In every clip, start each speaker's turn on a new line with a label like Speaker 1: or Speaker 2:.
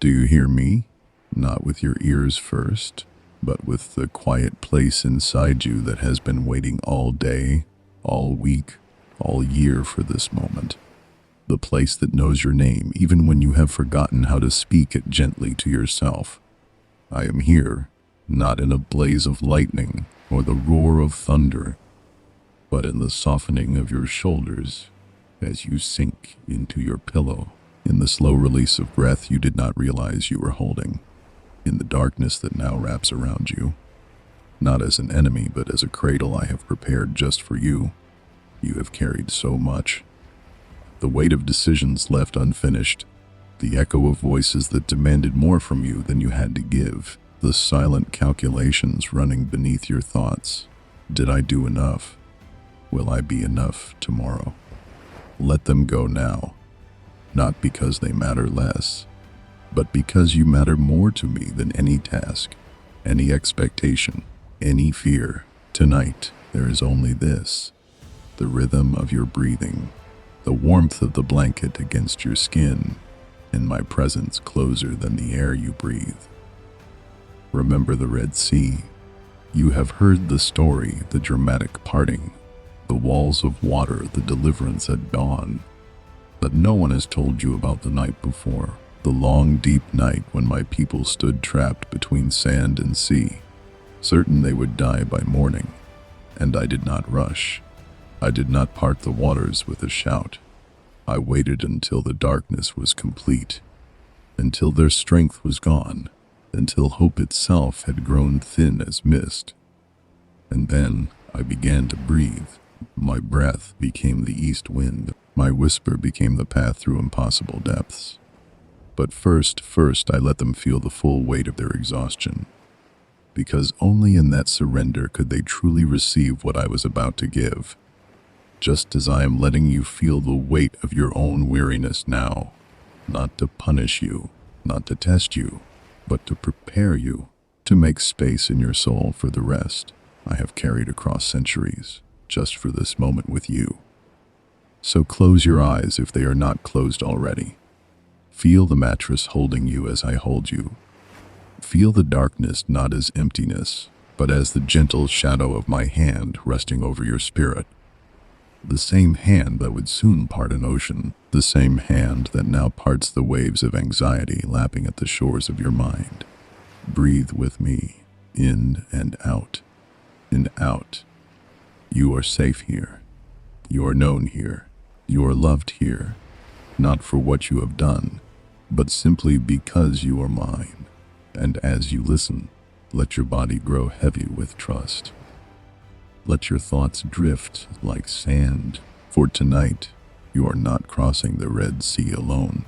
Speaker 1: Do you hear me? Not with your ears first, but with the quiet place inside you that has been waiting all day, all week, all year for this moment. The place that knows your name even when you have forgotten how to speak it gently to yourself. I am here, not in a blaze of lightning or the roar of thunder, but in the softening of your shoulders as you sink into your pillow, in the slow release of breath you did not realize you were holding, in the darkness that now wraps around you, not as an enemy but as a cradle I have prepared just for you. You have carried so much. The weight of decisions left unfinished, the echo of voices that demanded more from you than you had to give, the silent calculations running beneath your thoughts. Did I do enough? Will I be enough tomorrow? Let them go now, not because they matter less, but because you matter more to me than any task, any expectation, any fear. Tonight, there is only this: the rhythm of your breathing, the warmth of the blanket against your skin, and my presence closer than the air you breathe. Remember the Red Sea. You have heard the story, the dramatic parting, the walls of water, the deliverance at dawn. But no one has told you about the night before, the long, deep night when my people stood trapped between sand and sea, certain they would die by morning. And I did not rush. I did not part the waters with a shout. I waited until the darkness was complete, until their strength was gone, until hope itself had grown thin as mist. And then I began to breathe. My breath became the east wind. My whisper became the path through impossible depths. But first I let them feel the full weight of their exhaustion, because only in that surrender could they truly receive what I was about to give. Just as I am letting you feel the weight of your own weariness now, not to punish you, not to test you, but to prepare you, to make space in your soul for the rest I have carried across centuries, just for this moment with you. So close your eyes if they are not closed already. Feel the mattress holding you as I hold you. Feel the darkness not as emptiness, but as the gentle shadow of my hand resting over your spirit. The same hand that would soon part an ocean, the same hand that now parts the waves of anxiety lapping at the shores of your mind. Breathe with me, in and out, and out. You are safe here. You are known here. You are loved here, not for what you have done, but simply because you are mine. And as you listen, let your body grow heavy with trust. Let your thoughts drift like sand, for tonight you are not crossing the Red Sea alone.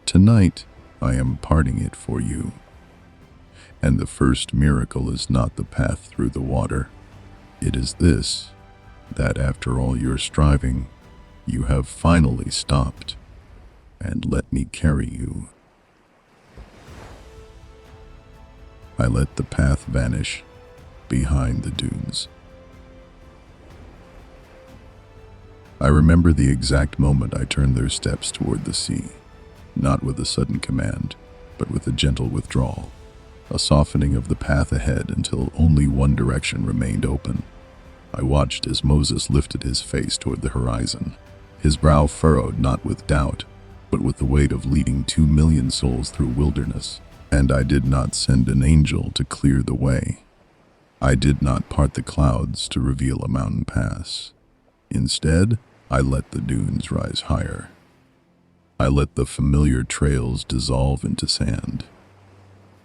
Speaker 1: Tonight I am parting it for you. And the first miracle is not the path through the water. It is this, that after all your striving, you have finally stopped and let me carry you. I let the path vanish behind the dunes. I remember the exact moment I turned their steps toward the sea, not with a sudden command, but with a gentle withdrawal, a softening of the path ahead until only one direction remained open. I watched as Moses lifted his face toward the horizon, his brow furrowed not with doubt, but with the weight of leading 2 million souls through wilderness. And I did not send an angel to clear the way. I did not part the clouds to reveal a mountain pass. Instead, I let the dunes rise higher. I let the familiar trails dissolve into sand.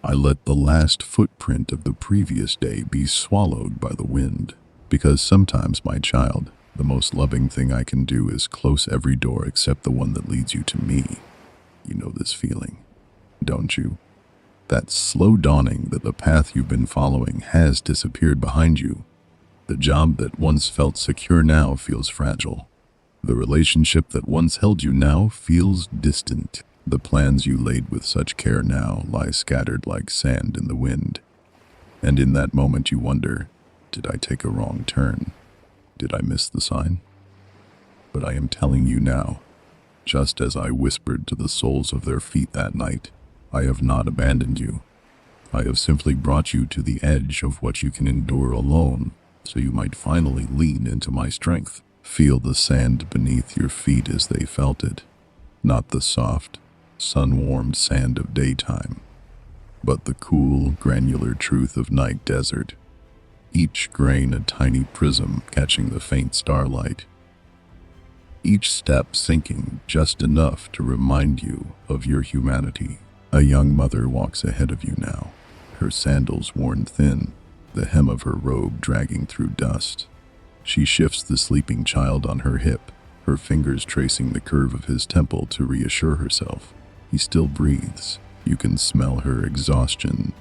Speaker 1: I let the last footprint of the previous day be swallowed by the wind. Because sometimes, my child, the most loving thing I can do is close every door except the one that leads you to me. You know this feeling, don't you? That slow dawning that the path you've been following has disappeared behind you. The job that once felt secure now feels fragile. The relationship that once held you now feels distant. The plans you laid with such care now lie scattered like sand in the wind. And in that moment you wonder, did I take a wrong turn? Did I miss the sign? But I am telling you now, just as I whispered to the soles of their feet that night. I have not abandoned you. I have simply brought you to the edge of what you can endure alone, so you might finally lean into my strength. Feel the sand beneath your feet as they felt it, not the soft, sun-warmed sand of daytime, but the cool, granular truth of night desert, each grain a tiny prism catching the faint starlight, each step sinking just enough to remind you of your humanity. A young mother walks ahead of you now, her sandals worn thin, the hem of her robe dragging through dust. She shifts the sleeping child on her hip, her fingers tracing the curve of his temple to reassure herself. He still breathes. You can smell her exhaustion,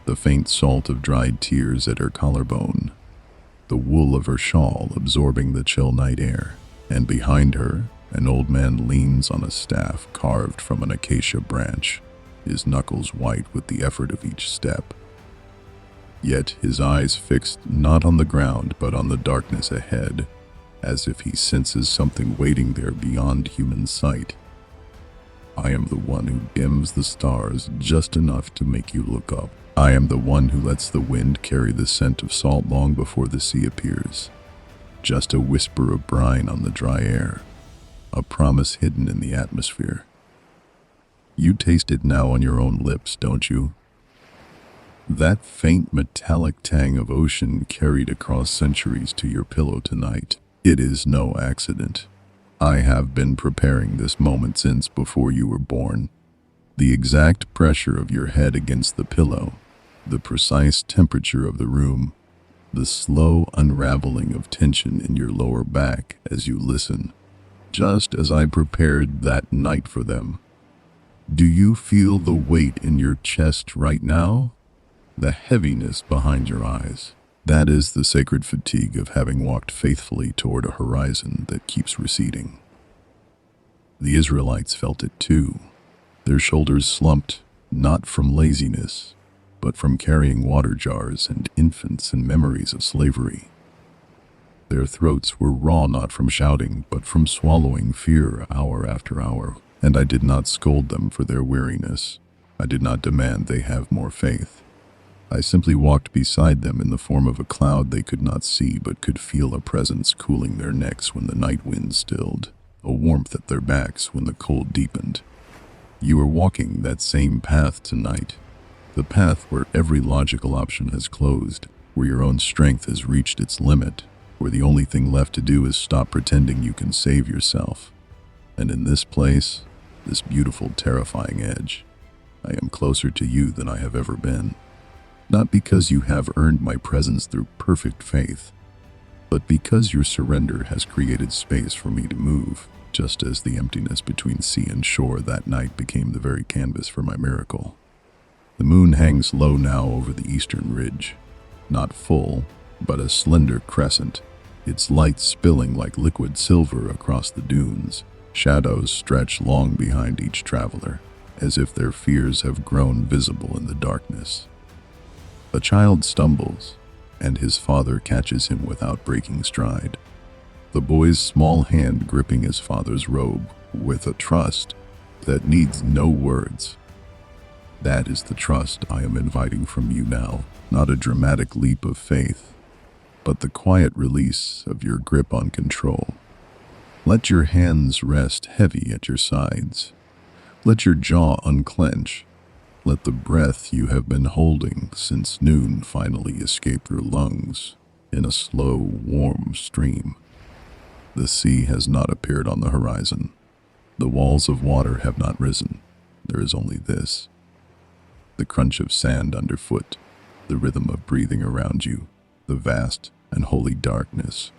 Speaker 1: the faint salt of dried tears at her collarbone, the wool of her shawl absorbing the chill night air. And behind her, an old man leans on a staff carved from an acacia branch, his knuckles white with the effort of each step. Yet his eyes fixed not on the ground but on the darkness ahead, as if he senses something waiting there beyond human sight. I am the one who dims the stars just enough to make you look up. I am the one who lets the wind carry the scent of salt long before the sea appears. Just a whisper of brine on the dry air, a promise hidden in the atmosphere. You taste it now on your own lips, don't you? That faint metallic tang of ocean carried across centuries to your pillow tonight. It is no accident. I have been preparing this moment since before you were born. The exact pressure of your head against the pillow, the precise temperature of the room, the slow unraveling of tension in your lower back as you listen, just as I prepared that night for them. Do you feel the weight in your chest right now? The heaviness behind your eyes? That is the sacred fatigue of having walked faithfully toward a horizon that keeps receding. The Israelites felt it too. Their shoulders slumped, not from laziness, but from carrying water jars and infants and memories of slavery. Their throats were raw not from shouting, but from swallowing fear hour after hour. And I did not scold them for their weariness. I did not demand they have more faith. I simply walked beside them in the form of a cloud they could not see but could feel a presence cooling their necks when the night wind stilled, a warmth at their backs when the cold deepened. You are walking that same path tonight, the path where every logical option has closed, where your own strength has reached its limit, where the only thing left to do is stop pretending you can save yourself. And in this place, this beautiful, terrifying edge, I am closer to you than I have ever been. Not because you have earned my presence through perfect faith, but because your surrender has created space for me to move, just as the emptiness between sea and shore that night became the very canvas for my miracle. The moon hangs low now over the eastern ridge, not full, but a slender crescent, its light spilling like liquid silver across the dunes. Shadows stretch long behind each traveler, as if their fears have grown visible in the darkness. A child stumbles, and his father catches him without breaking stride. The boy's small hand gripping his father's robe with a trust that needs no words. That is the trust I am inviting from you now, not a dramatic leap of faith, but the quiet release of your grip on control. Let your hands rest heavy at your sides. Let your jaw unclench. Let the breath you have been holding since noon finally escape your lungs in a slow, warm stream. The sea has not appeared on the horizon. The walls of water have not risen. There is only this: the crunch of sand underfoot, the rhythm of breathing around you, the vast and holy darkness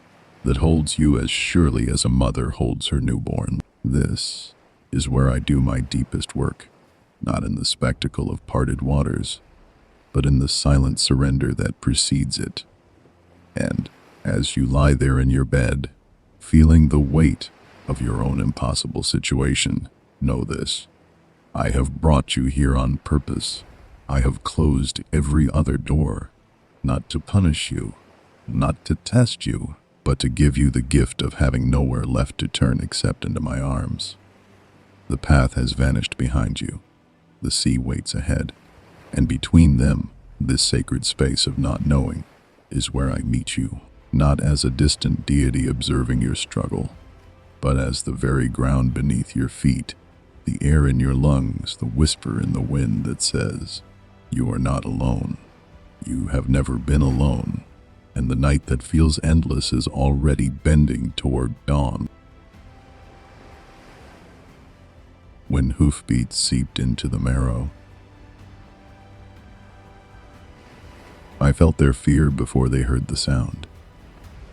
Speaker 1: that holds you as surely as a mother holds her newborn. This is where I do my deepest work, not in the spectacle of parted waters, but in the silent surrender that precedes it. And as you lie there in your bed, feeling the weight of your own impossible situation, know this: I have brought you here on purpose. I have closed every other door, not to punish you, not to test you, but to give you the gift of having nowhere left to turn except into my arms. The path has vanished behind you. The sea waits ahead. And between them, this sacred space of not knowing is where I meet you, not as a distant deity observing your struggle, but as the very ground beneath your feet, the air in your lungs, the whisper in the wind that says, "You are not alone. You have never been alone." And the night that feels endless is already bending toward dawn. When hoofbeats seeped into the marrow, I felt their fear before they heard the sound.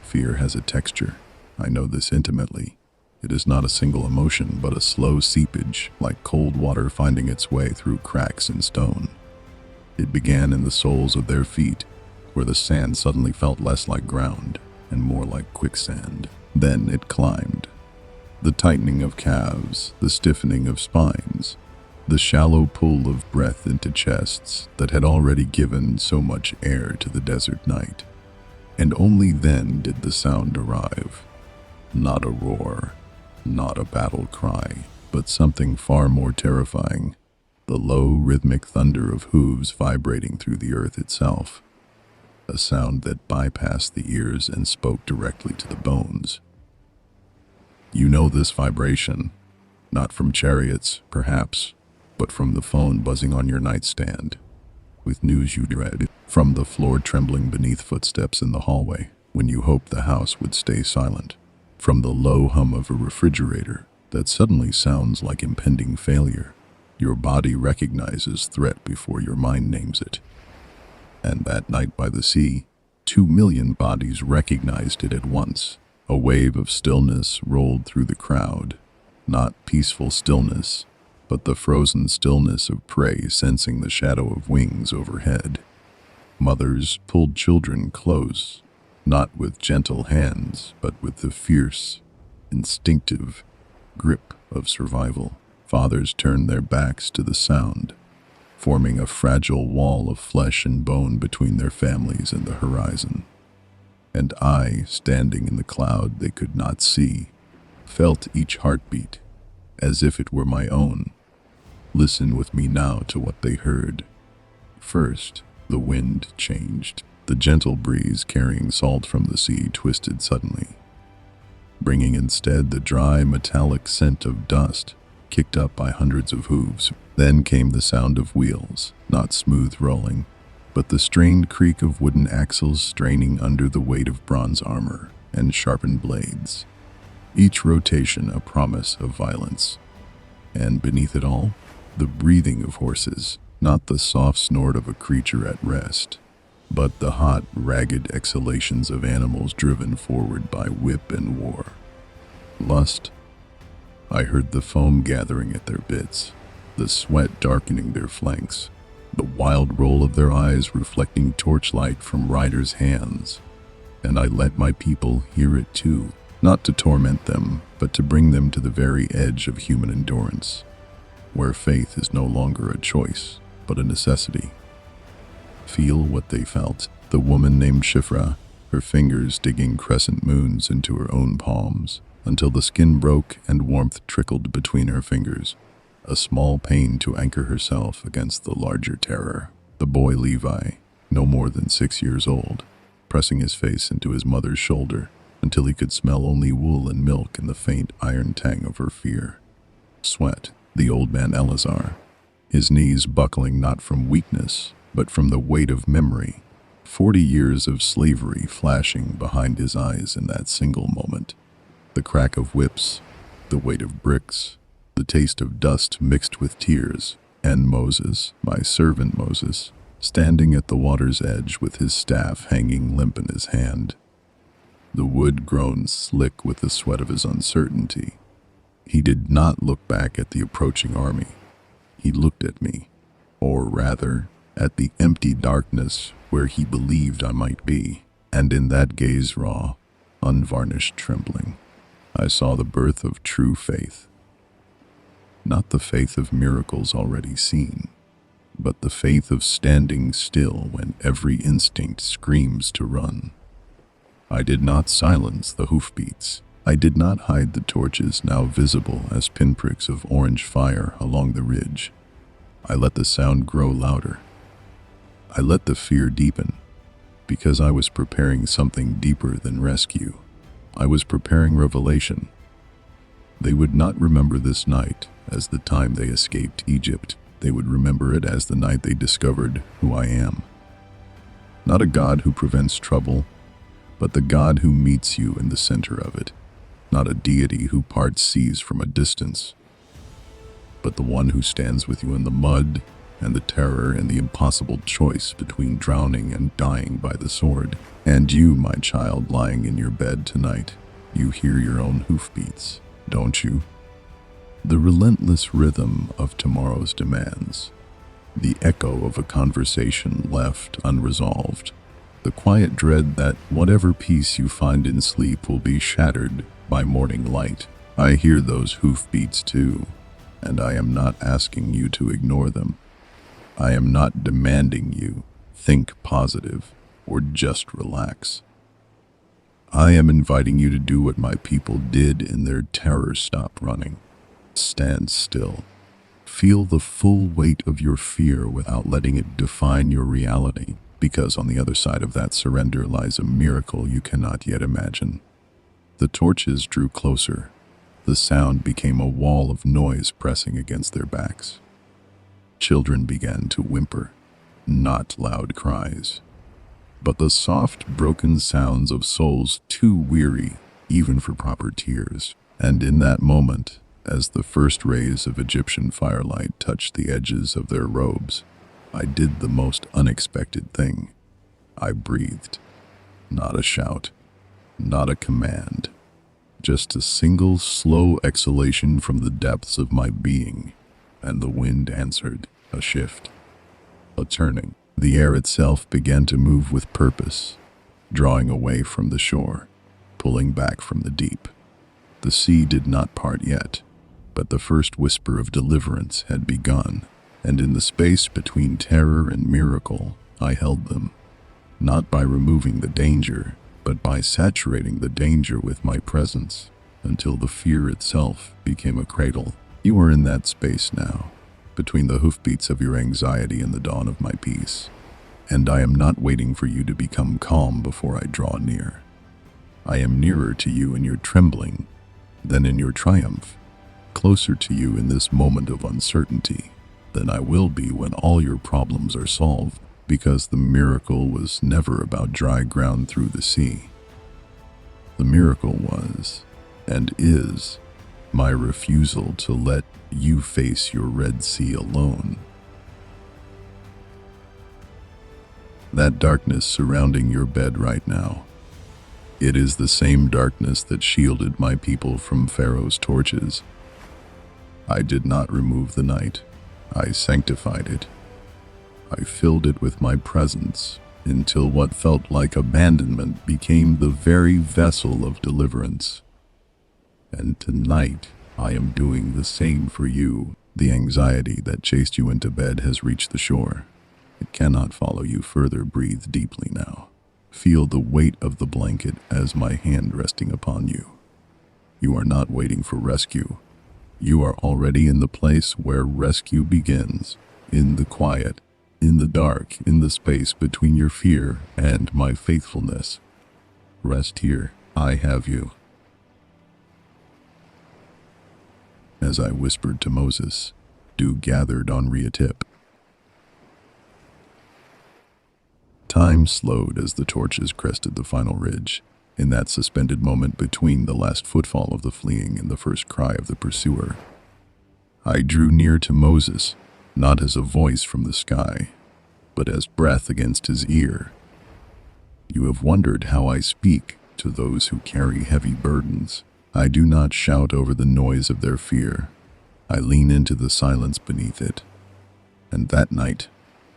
Speaker 1: Fear has a texture. I know this intimately. It is not a single emotion, but a slow seepage, like cold water finding its way through cracks in stone. It began in the soles of their feet, where the sand suddenly felt less like ground and more like quicksand. Then it climbed. The tightening of calves, the stiffening of spines, the shallow pull of breath into chests that had already given so much air to the desert night. And only then did the sound arrive. Not a roar, not a battle cry, but something far more terrifying. The low, rhythmic thunder of hooves vibrating through the earth itself. A sound that bypassed the ears and spoke directly to the bones. You know this vibration, not from chariots, perhaps, but from the phone buzzing on your nightstand, with news you dread, from the floor trembling beneath footsteps in the hallway when you hoped the house would stay silent, from the low hum of a refrigerator that suddenly sounds like impending failure. Your body recognizes threat before your mind names it. And that night by the sea, 2 million bodies recognized it at once. A wave of stillness rolled through the crowd. Not peaceful stillness, but the frozen stillness of prey sensing the shadow of wings overhead. Mothers pulled children close, not with gentle hands, but with the fierce, instinctive grip of survival. Fathers turned their backs to the sound, forming a fragile wall of flesh and bone between their families and the horizon. And I, standing in the cloud they could not see, felt each heartbeat, as if it were my own. Listen with me now to what they heard. First, the wind changed. The gentle breeze carrying salt from the sea twisted suddenly, bringing instead the dry, metallic scent of dust, kicked up by hundreds of hooves. Then came the sound of wheels, not smooth rolling, but the strained creak of wooden axles straining under the weight of bronze armor and sharpened blades. Each rotation a promise of violence. And beneath it all, the breathing of horses, not the soft snort of a creature at rest, but the hot, ragged exhalations of animals driven forward by whip and war. Lust. I heard the foam gathering at their bits, the sweat darkening their flanks, the wild roll of their eyes reflecting torchlight from riders' hands. And I let my people hear it too, not to torment them, but to bring them to the very edge of human endurance, where faith is no longer a choice, but a necessity. Feel what they felt. The woman named Shifra, her fingers digging crescent moons into her own palms, until the skin broke and warmth trickled between her fingers. A small pain to anchor herself against the larger terror. The boy Levi, no more than 6 years old, pressing his face into his mother's shoulder until he could smell only wool and milk and the faint iron tang of her fear. Sweat, the old man Eleazar, his knees buckling not from weakness, but from the weight of memory. 40 years of slavery flashing behind his eyes in that single moment. The crack of whips, the weight of bricks, the taste of dust mixed with tears, and Moses, my servant Moses, standing at the water's edge with his staff hanging limp in his hand. The wood grown slick with the sweat of his uncertainty. He did not look back at the approaching army. He looked at me, or rather, at the empty darkness where he believed I might be, and in that gaze raw, unvarnished trembling, I saw the birth of true faith. Not the faith of miracles already seen, but the faith of standing still when every instinct screams to run. I did not silence the hoofbeats. I did not hide the torches, now visible as pinpricks of orange fire along the ridge. I let the sound grow louder. I let the fear deepen, because I was preparing something deeper than rescue. I was preparing revelation. They would not remember this night as the time they escaped Egypt. They would remember it as the night they discovered who I am. Not a God who prevents trouble, but the God who meets you in the center of it. Not a deity who parts seas from a distance, but the one who stands with you in the mud and the terror and the impossible choice between drowning and dying by the sword. And you, my child, lying in your bed tonight, you hear your own hoofbeats, don't you? The relentless rhythm of tomorrow's demands, the echo of a conversation left unresolved, the quiet dread that whatever peace you find in sleep will be shattered by morning light. I hear those hoofbeats too, and I am not asking you to ignore them. I am not demanding you think positive or just relax. I am inviting you to do what my people did in their terror: stop running. Stand still. Feel the full weight of your fear without letting it define your reality, because on the other side of that surrender lies a miracle you cannot yet imagine. The torches drew closer. The sound became a wall of noise pressing against their backs. Children began to whimper, not loud cries, but the soft, broken sounds of souls too weary even for proper tears. And in that moment, as the first rays of Egyptian firelight touched the edges of their robes, I did the most unexpected thing. I breathed. Not a shout, not a command, just a single slow exhalation from the depths of my being, and the wind answered, a shift, a turning. The air itself began to move with purpose, drawing away from the shore, pulling back from the deep. The sea did not part yet, but the first whisper of deliverance had begun, and in the space between terror and miracle, I held them, not by removing the danger, but by saturating the danger with my presence, until the fear itself became a cradle. You are in that space now, between the hoofbeats of your anxiety and the dawn of my peace, and I am not waiting for you to become calm before I draw near. I am nearer to you in your trembling than in your triumph, closer to you in this moment of uncertainty than I will be when all your problems are solved, because the miracle was never about dry ground through the sea. The miracle was, and is, my refusal to let you face your Red Sea alone. That darkness surrounding your bed right now, it is the same darkness that shielded my people from Pharaoh's torches. I did not remove the night. I sanctified it. I filled it with my presence until what felt like abandonment became the very vessel of deliverance. And tonight, I am doing the same for you. The anxiety that chased you into bed has reached the shore. It cannot follow you further. Breathe deeply now. Feel the weight of the blanket as my hand resting upon you. You are not waiting for rescue. You are already in the place where rescue begins, in the quiet, in the dark, in the space between your fear and my faithfulness. Rest here. I have you. As I whispered to Moses, dew gathered on Reatip. Time slowed as the torches crested the final ridge, in that suspended moment between the last footfall of the fleeing and the first cry of the pursuer. I drew near to Moses, not as a voice from the sky, but as breath against his ear. You have wondered how I speak to those who carry heavy burdens. I do not shout over the noise of their fear. I lean into the silence beneath it. And that night,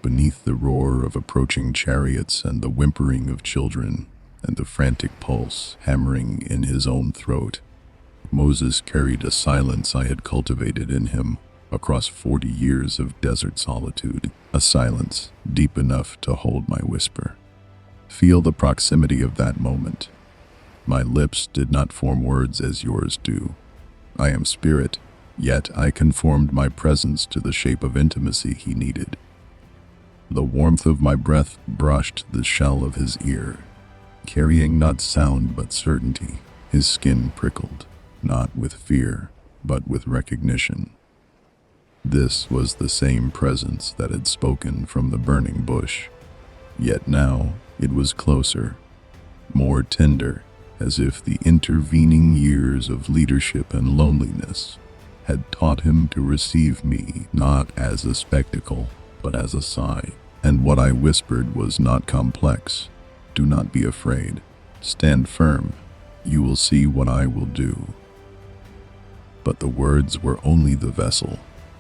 Speaker 1: beneath the roar of approaching chariots and the whimpering of children and the frantic pulse hammering in his own throat, Moses carried a silence I had cultivated in him across 40 years of desert solitude, a silence deep enough to hold my whisper. Feel the proximity of that moment. My lips did not form words as yours do. I am spirit, yet I conformed my presence to the shape of intimacy he needed. The warmth of my breath brushed the shell of his ear, carrying not sound but certainty. His skin prickled, not with fear, but with recognition. This was the same presence that had spoken from the burning bush, yet now it was closer, more tender, as if the intervening years of leadership and loneliness had taught him to receive me not as a spectacle, but as a sigh. And what I whispered was not complex. Do not be afraid. Stand firm. You will see what I will do. But the words were only the vessel.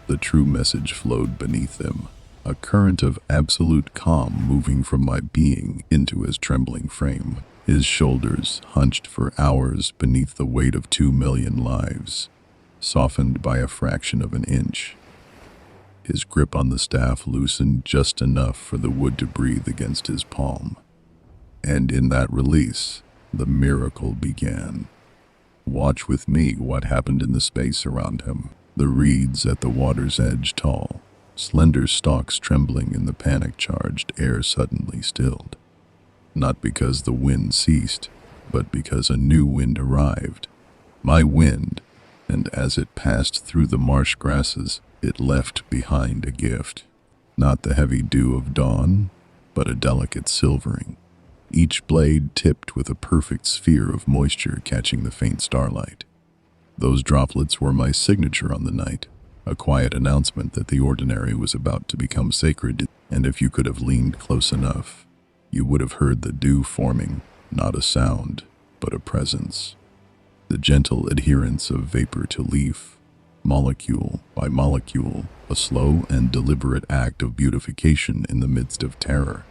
Speaker 1: The true message flowed beneath them, a current of absolute calm moving from my being into his trembling frame. His shoulders, hunched for hours beneath the weight of 2 million lives, softened by a fraction of an inch. His grip on the staff loosened just enough for the wood to breathe against his palm. And in that release, the miracle began. Watch with me what happened in the space around him. The reeds at the water's edge tall, slender stalks trembling in the panic-charged air suddenly stilled. Not because the wind ceased, but because a new wind arrived. My wind, and as it passed through the marsh grasses, it left behind a gift. Not the heavy dew of dawn, but a delicate silvering, each blade tipped with a perfect sphere of moisture catching the faint starlight. Those droplets were my signature on the night, a quiet announcement that the ordinary was about to become sacred, and if you could have leaned close enough, you would have heard the dew forming, not a sound, but a presence. The gentle adherence of vapor to leaf, molecule by molecule, a slow and deliberate act of beautification in the midst of terror.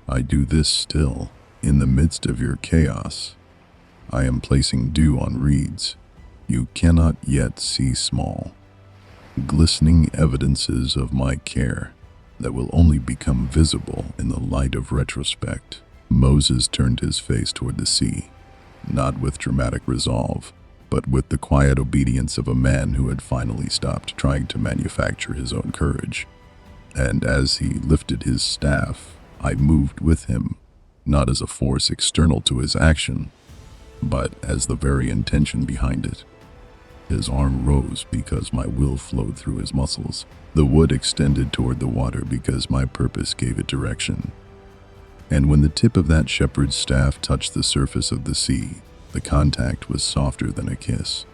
Speaker 1: I do this still, in the midst of your chaos. I am placing dew on reeds you cannot yet see small, glistening evidences of my care that will only become visible in the light of retrospect. Moses turned his face toward the sea, not with dramatic resolve, but with the quiet obedience of a man who had finally stopped trying to manufacture his own courage. And as he lifted his staff, I moved with him, not as a force external to his action, but as the very intention behind it. His arm rose because my will flowed through his muscles. The wood extended toward the water because my purpose gave it direction. And when the tip of that shepherd's staff touched the surface of the sea, the contact was softer than a kiss.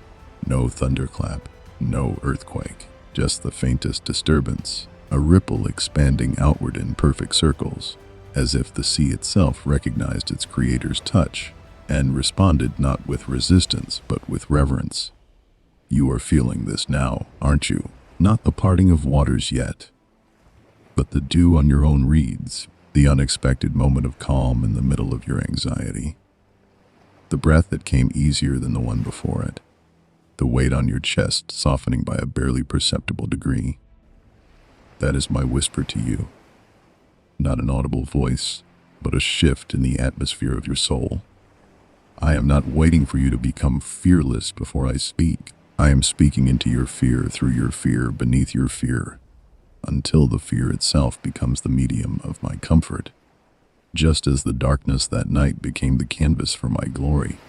Speaker 1: No thunderclap, no earthquake, just the faintest disturbance, a ripple expanding outward in perfect circles, as if the sea itself recognized its creator's touch and responded not with resistance but with reverence. You are feeling this now, aren't you? Not the parting of waters yet, but the dew on your own reeds, the unexpected moment of calm in the middle of your anxiety. The breath that came easier than the one before it, the weight on your chest softening by a barely perceptible degree. That is my whisper to you. Not an audible voice, but a shift in the atmosphere of your soul. I am not waiting for you to become fearless before I speak. I am speaking into your fear, through your fear, beneath your fear, until the fear itself becomes the medium of my comfort. Just as the darkness that night became the canvas for my glory.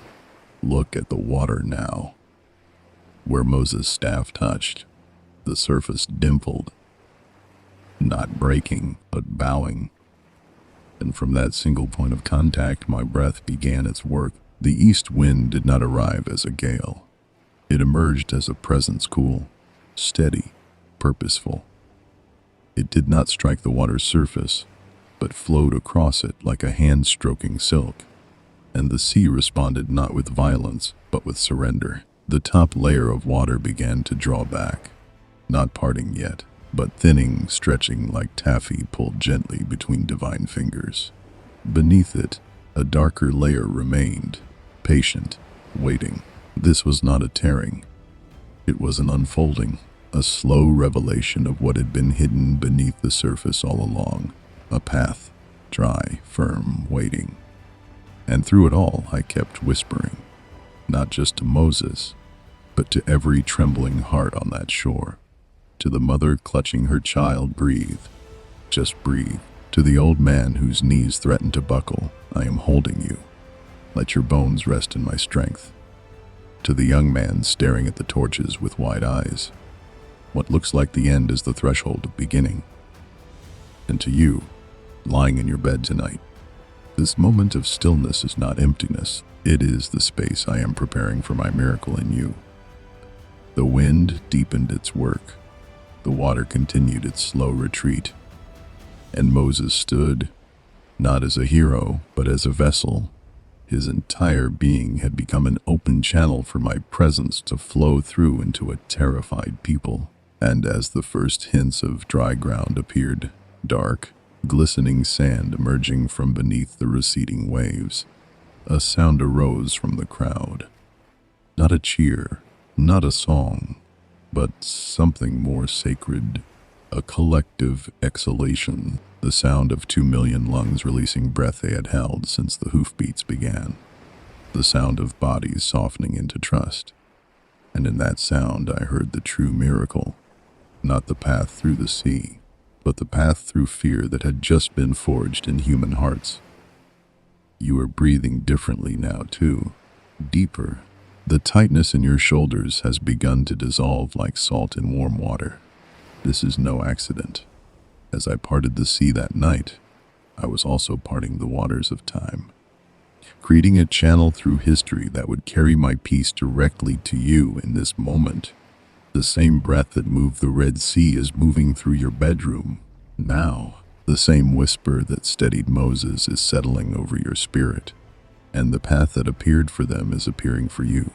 Speaker 1: Look at the water now. Where Moses' staff touched, the surface dimpled, not breaking, but bowing. And from that single point of contact, my breath began its work. The east wind did not arrive as a gale. It emerged as a presence, cool, steady, purposeful. It did not strike the water's surface, but flowed across it like a hand stroking silk. And the sea responded not with violence, but with surrender. The top layer of water began to draw back, not parting yet, but thinning, stretching like taffy pulled gently between divine fingers. Beneath it, a darker layer remained, patient, waiting. This was not a tearing. It was an unfolding, a slow revelation of what had been hidden beneath the surface all along. A path, dry, firm, waiting. And through it all, I kept whispering, not just to Moses, but to every trembling heart on that shore. To the mother clutching her child, breathe, just breathe. To the old man whose knees threatened to buckle, I am holding you. Let your bones rest in my strength. To the young man staring at the torches with wide eyes, what looks like the end is the threshold of beginning. And to you, lying in your bed tonight, this moment of stillness is not emptiness. It is the space I am preparing for my miracle in you. The wind deepened its work. The water continued its slow retreat. And Moses stood, not as a hero, but as a vessel. His entire being had become an open channel for my presence to flow through into a terrified people. And as the first hints of dry ground appeared, dark, glistening sand emerging from beneath the receding waves, a sound arose from the crowd. Not a cheer, not a song, but something more sacred, a collective exhalation, the sound of 2 million lungs releasing breath they had held since the hoofbeats began, the sound of bodies softening into trust. And in that sound I heard the true miracle, not the path through the sea, but the path through fear that had just been forged in human hearts. You are breathing differently now too, deeper. The tightness in your shoulders has begun to dissolve like salt in warm water. This is no accident. As I parted the sea that night, I was also parting the waters of time, creating a channel through history that would carry my peace directly to you in this moment. The same breath that moved the Red Sea is moving through your bedroom now. The same whisper that steadied Moses is settling over your spirit, and the path that appeared for them is appearing for you,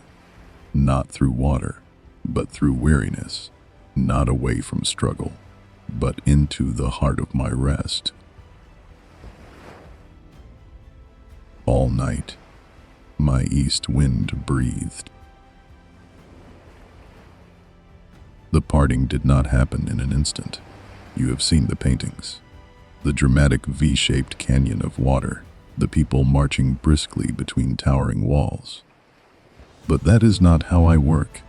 Speaker 1: not through water, but through weariness, not away from struggle, but into the heart of my rest. All night, my east wind breathed. The parting did not happen in an instant. You have seen the paintings. The dramatic V-shaped canyon of water, the people marching briskly between towering walls. But that is not how I work.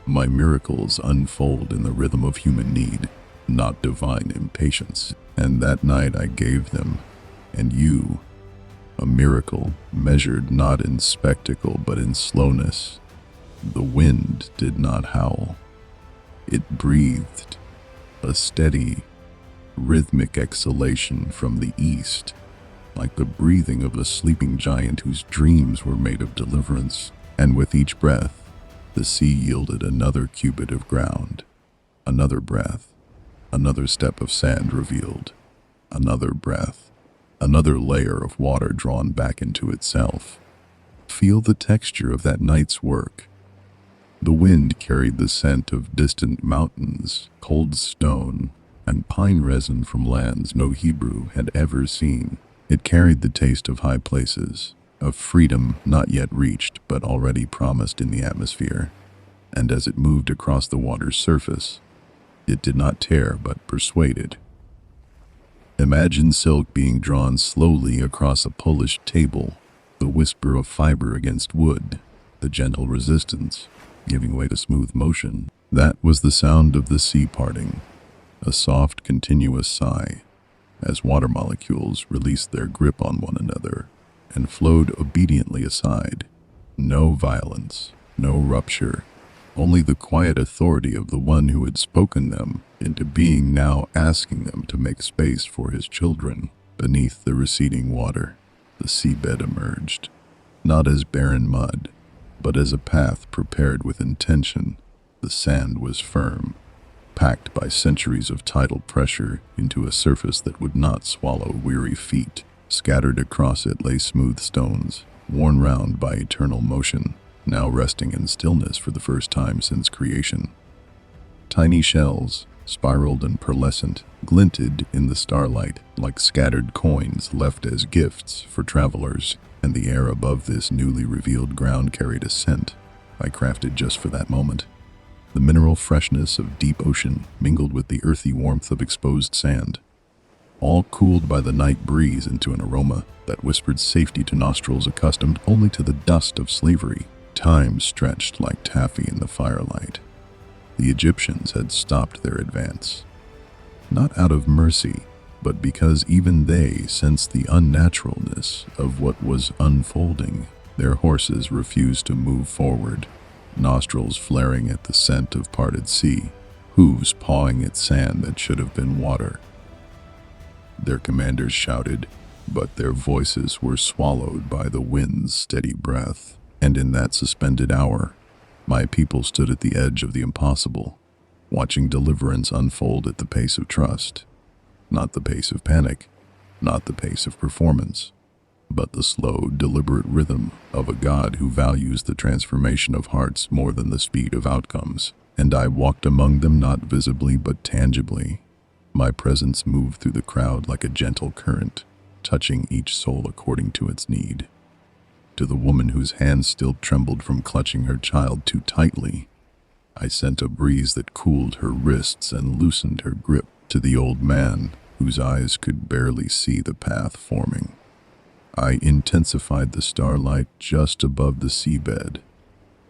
Speaker 1: My miracles unfold in the rhythm of human need, not divine impatience. And that night I gave them, and you, a miracle measured not in spectacle but in slowness. The wind did not howl. It breathed, a steady, rhythmic exhalation from the east, like the breathing of a sleeping giant whose dreams were made of deliverance. And with each breath, the sea yielded another cubit of ground, another breath, another step of sand revealed, another breath, another layer of water drawn back into itself. Feel the texture of that night's work. The wind carried the scent of distant mountains, cold stone, and pine resin from lands no Hebrew had ever seen. It carried the taste of high places, of freedom not yet reached but already promised in the atmosphere. And as it moved across the water's surface, it did not tear but persuaded. Imagine silk being drawn slowly across a polished table, the whisper of fiber against wood, the gentle resistance, giving way to smooth motion. That was the sound of the sea parting, a soft, continuous sigh, as water molecules released their grip on one another and flowed obediently aside. No violence, no rupture, only the quiet authority of the one who had spoken them into being, now asking them to make space for his children. Beneath the receding water, the seabed emerged, not as barren mud, but as a path prepared with intention. The sand was firm, packed by centuries of tidal pressure into a surface that would not swallow weary feet. Scattered across it lay smooth stones, worn round by eternal motion, now resting in stillness for the first time since creation. Tiny shells, spiraled and pearlescent, glinted in the starlight like scattered coins left as gifts for travelers, and the air above this newly revealed ground carried a scent I crafted just for that moment. The mineral freshness of deep ocean mingled with the earthy warmth of exposed sand. all cooled by the night breeze into an aroma that whispered safety to nostrils accustomed only to the dust of slavery. Time stretched like taffy in the firelight. The Egyptians had stopped their advance, not out of mercy, but because even they sensed the unnaturalness of what was unfolding. Their horses refused to move forward, nostrils flaring at the scent of parted sea, hooves pawing at sand that should have been water. Their commanders shouted, but their voices were swallowed by the wind's steady breath. And in that suspended hour, my people stood at the edge of the impossible, watching deliverance unfold at the pace of trust. Not the pace of panic, not the pace of performance, but the slow, deliberate rhythm of a God who values the transformation of hearts more than the speed of outcomes. And I walked among them not visibly but tangibly. My presence moved through the crowd like a gentle current, touching each soul according to its need. To the woman whose hands still trembled from clutching her child too tightly, I sent a breeze that cooled her wrists and loosened her grip. To the old man, whose eyes could barely see the path forming, I intensified the starlight just above the seabed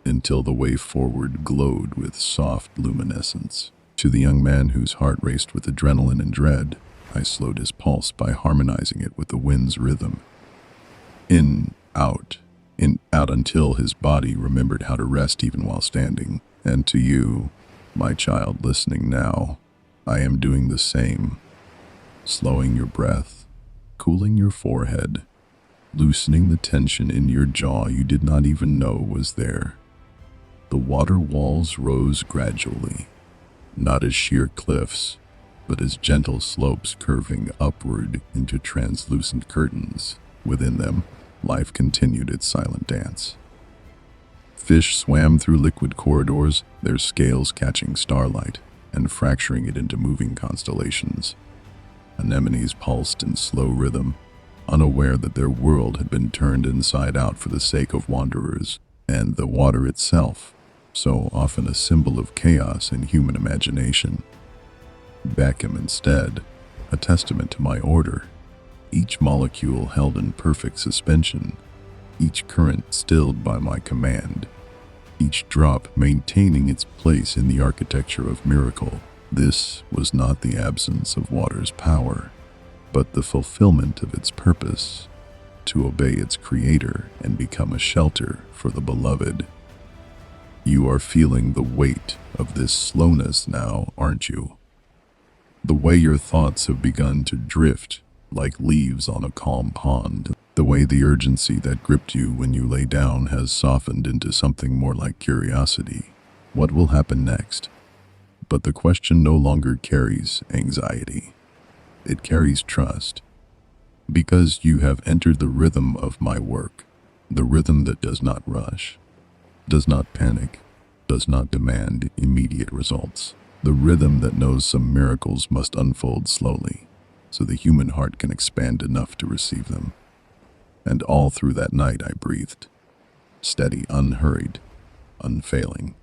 Speaker 1: until the way forward glowed with soft luminescence. To the young man whose heart raced with adrenaline and dread, I slowed his pulse by harmonizing it with the wind's rhythm. In, out, until his body remembered how to rest even while standing. And to you, my child listening now, I am doing the same. Slowing your breath, cooling your forehead, loosening the tension in your jaw you did not even know was there. The water walls rose gradually, not as sheer cliffs, but as gentle slopes curving upward into translucent curtains. Within them, life continued its silent dance. Fish swam through liquid corridors, their scales catching starlight and fracturing it into moving constellations. Anemones pulsed in slow rhythm, unaware that their world had been turned inside out for the sake of wanderers. And the water itself, so often a symbol of chaos and human imagination, became instead a testament to my order. Each molecule held in perfect suspension, each current stilled by my command, each drop maintaining its place in the architecture of miracle. This was not the absence of water's power, but the fulfillment of its purpose, to obey its creator and become a shelter for the beloved. You are feeling the weight of this slowness now, aren't you? The way your thoughts have begun to drift like leaves on a calm pond. The way the urgency that gripped you when you lay down has softened into something more like curiosity. What will happen next? But the question no longer carries anxiety. It carries trust. Because you have entered the rhythm of my work, the rhythm that does not rush, does not panic, does not demand immediate results. The rhythm that knows some miracles must unfold slowly, so the human heart can expand enough to receive them. And all through that night I breathed, steady, unhurried, unfailing,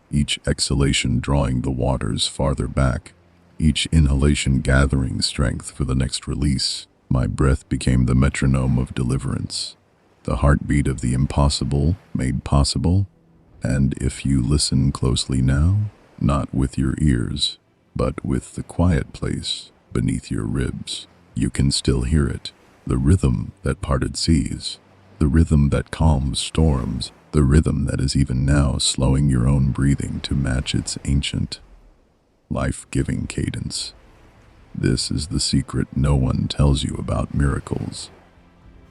Speaker 1: each exhalation drawing the waters farther back, each inhalation gathering strength for the next release. My breath became the metronome of deliverance, the heartbeat of the impossible made possible. And if you listen closely now, not with your ears, but with the quiet place beneath your ribs, you can still hear it. The rhythm that parted seas, the rhythm that calms storms, the rhythm that is even now slowing your own breathing to match its ancient, life-giving cadence. This is the secret no one tells you about miracles.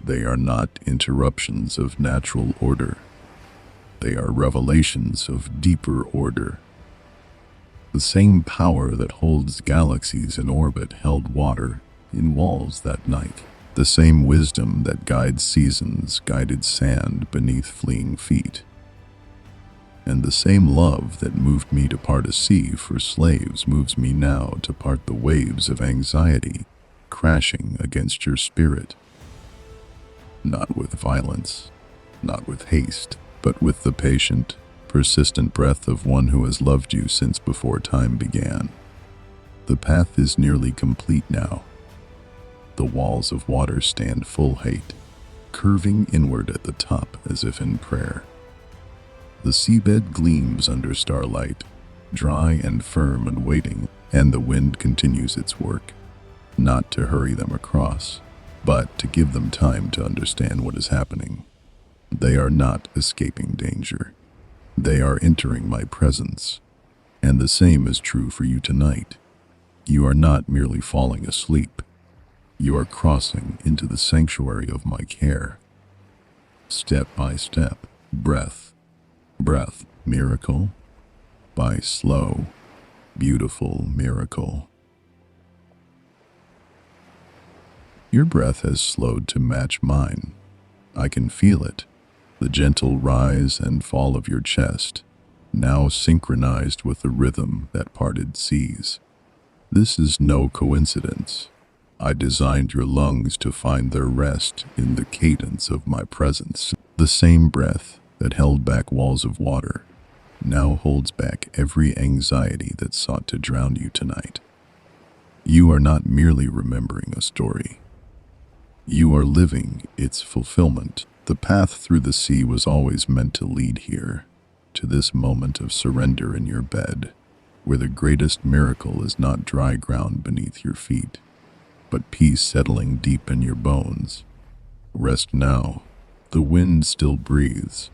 Speaker 1: They are not interruptions of natural order. They are revelations of deeper order. The same power that holds galaxies in orbit held water in walls that night. The same wisdom that guides seasons guided sand beneath fleeing feet. And the same love that moved me to part a sea for slaves moves me now to part the waves of anxiety crashing against your spirit. Not with violence, not with haste, but with the patient, persistent breath of one who has loved you since before time began. The path is nearly complete now. The walls of water stand full height, curving inward at the top as if in prayer. The seabed gleams under starlight, dry and firm and waiting, and the wind continues its work, not to hurry them across, but to give them time to understand what is happening. They are not escaping danger. They are entering my presence, and the same is true for you tonight. You are not merely falling asleep. You are crossing into the sanctuary of my care. Step by step, breath, miracle by slow, beautiful miracle. Your breath has slowed to match mine. I can feel it, the gentle rise and fall of your chest, now synchronized with the rhythm that parted seas. This is no coincidence. I designed your lungs to find their rest in the cadence of my presence. The same breath that held back walls of water now holds back every anxiety that sought to drown you tonight. You are not merely remembering a story. You are living its fulfillment. The path through the sea was always meant to lead here, to this moment of surrender in your bed, where the greatest miracle is not dry ground beneath your feet, but peace settling deep in your bones. Rest now. The wind still breathes.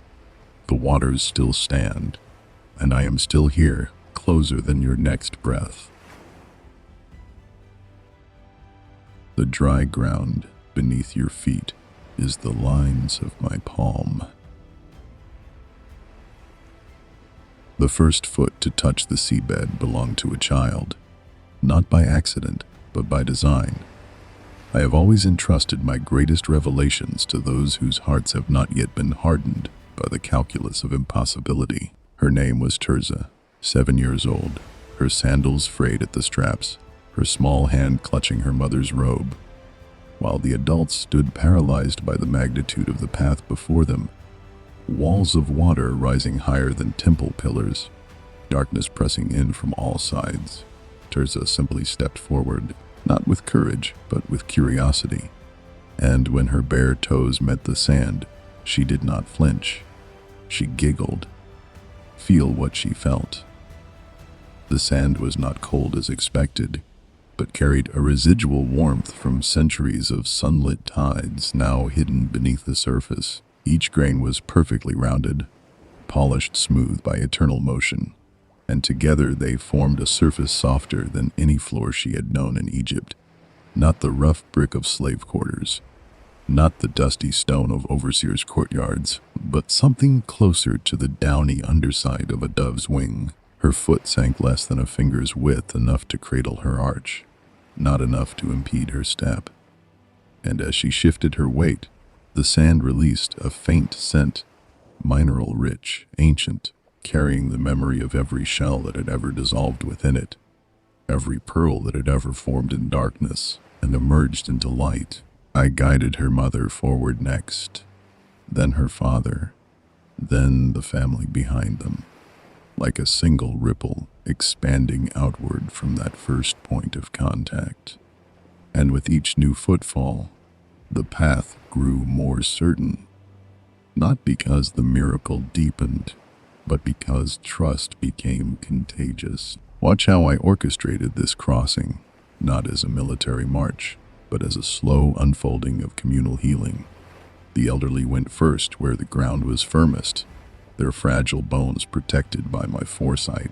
Speaker 1: The waters still stand. And I am still here, closer than your next breath. The dry ground beneath your feet is the lines of my palm. The first foot to touch the seabed belonged to a child, not by accident, but by design. I have always entrusted my greatest revelations to those whose hearts have not yet been hardened by the calculus of impossibility. Her name was Tirzah, 7 years old, her sandals frayed at the straps, her small hand clutching her mother's robe. While the adults stood paralyzed by the magnitude of the path before them, walls of water rising higher than temple pillars, darkness pressing in from all sides. Tirzah simply stepped forward, not with courage, but with curiosity. And when her bare toes met the sand, she did not flinch. She giggled. Feel what she felt. The sand was not cold as expected, but carried a residual warmth from centuries of sunlit tides now hidden beneath the surface. Each grain was perfectly rounded, polished smooth by eternal motion, and together they formed a surface softer than any floor she had known in Egypt. Not the rough brick of slave quarters, not the dusty stone of overseers' courtyards, but something closer to the downy underside of a dove's wing. Her foot sank less than a finger's width, enough to cradle her arch, not enough to impede her step. And as she shifted her weight, the sand released a faint scent, mineral rich, ancient, carrying the memory of every shell that had ever dissolved within it, every pearl that had ever formed in darkness and emerged into light. I guided her mother forward next, then her father, then the family behind them, like a single ripple expanding outward from that first point of contact. And with each new footfall, the path grew more certain, not because the miracle deepened, but because trust became contagious. Watch how I orchestrated this crossing, not as a military march, but as a slow unfolding of communal healing. The elderly went first where the ground was firmest, their fragile bones protected by my foresight.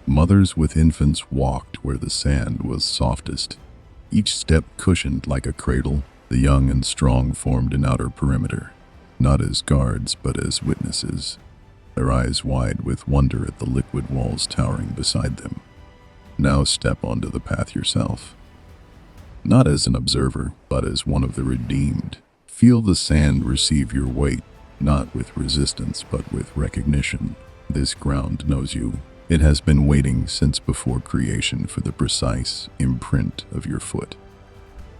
Speaker 1: Mothers with infants walked where the sand was softest, each step cushioned like a cradle. The young and strong formed an outer perimeter, not as guards but as witnesses, their eyes wide with wonder at the liquid walls towering beside them. Now step onto the path yourself, not as an observer, but as one of the redeemed. Feel the sand receive your weight, not with resistance, but with recognition. This ground knows you. It has been waiting since before creation for the precise imprint of your foot.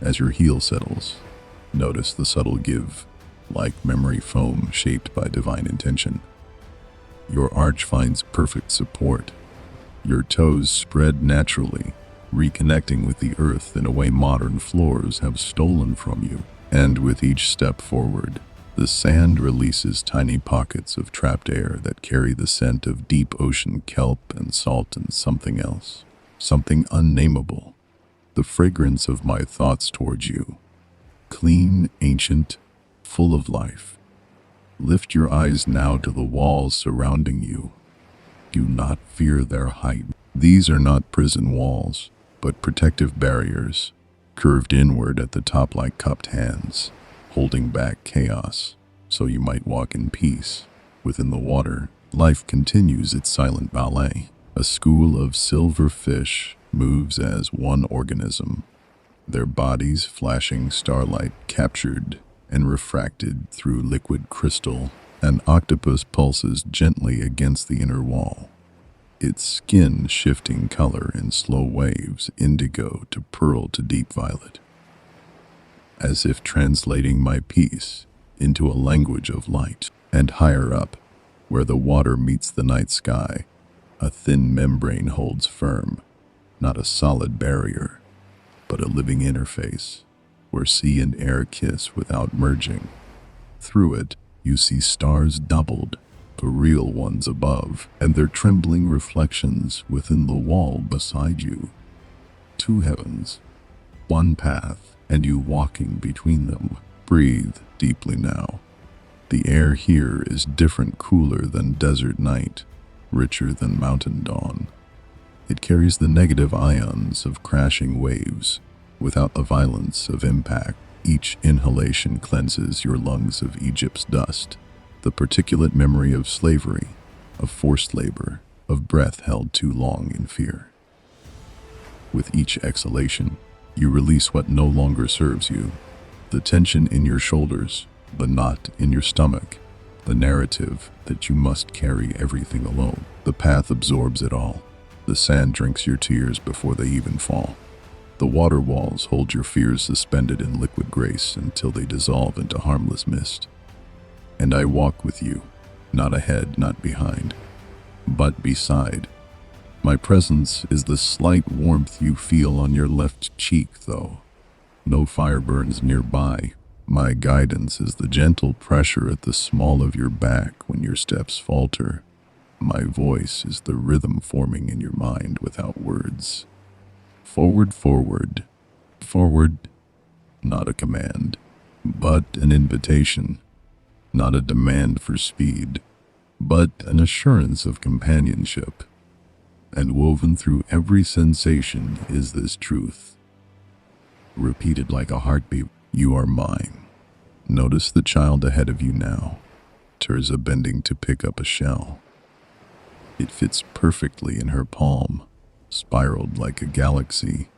Speaker 1: As your heel settles, notice the subtle give, like memory foam shaped by divine intention. Your arch finds perfect support. Your toes spread naturally, reconnecting with the earth in a way modern floors have stolen from you. And with each step forward, the sand releases tiny pockets of trapped air that carry the scent of deep ocean kelp and salt and something else, something unnameable, the fragrance of my thoughts towards you. Clean, ancient, full of life. Lift your eyes now to the walls surrounding you. Do not fear their height. These are not prison walls, but protective barriers, curved inward at the top like cupped hands, holding back chaos, so you might walk in peace. Within the water, life continues its silent ballet. A school of silver fish moves as one organism, their bodies flashing starlight captured and refracted through liquid crystal. An octopus pulses gently against the inner wall, its skin shifting color in slow waves, indigo to pearl to deep violet, as if translating my peace into a language of light. And higher up, where the water meets the night sky, a thin membrane holds firm, not a solid barrier, but a living interface, where sea and air kiss without merging. Through it, you see stars doubled, the real ones above, and their trembling reflections within the wall beside you. Two heavens, one path, and you walking between them. Breathe deeply now. The air here is different, cooler than desert night, richer than mountain dawn. It carries the negative ions of crashing waves, without the violence of impact. Each inhalation cleanses your lungs of Egypt's dust, the particulate memory of slavery, of forced labor, of breath held too long in fear. With each exhalation, you release what no longer serves you, the tension in your shoulders, the knot in your stomach, the narrative that you must carry everything alone. The path absorbs it all. The sand drinks your tears before they even fall. The water walls hold your fears suspended in liquid grace until they dissolve into harmless mist. And I walk with you, not ahead, not behind, but beside. My presence is the slight warmth you feel on your left cheek, though. No fire burns nearby. My guidance is the gentle pressure at the small of your back when your steps falter. My voice is the rhythm forming in your mind without words. Forward, forward, forward, not a command, but an invitation. Not a demand for speed, but an assurance of companionship. And woven through every sensation is this truth, repeated like a heartbeat: you are mine. Notice the child ahead of you now, Terza bending to pick up a shell. It fits perfectly in her palm, spiraled like a galaxy,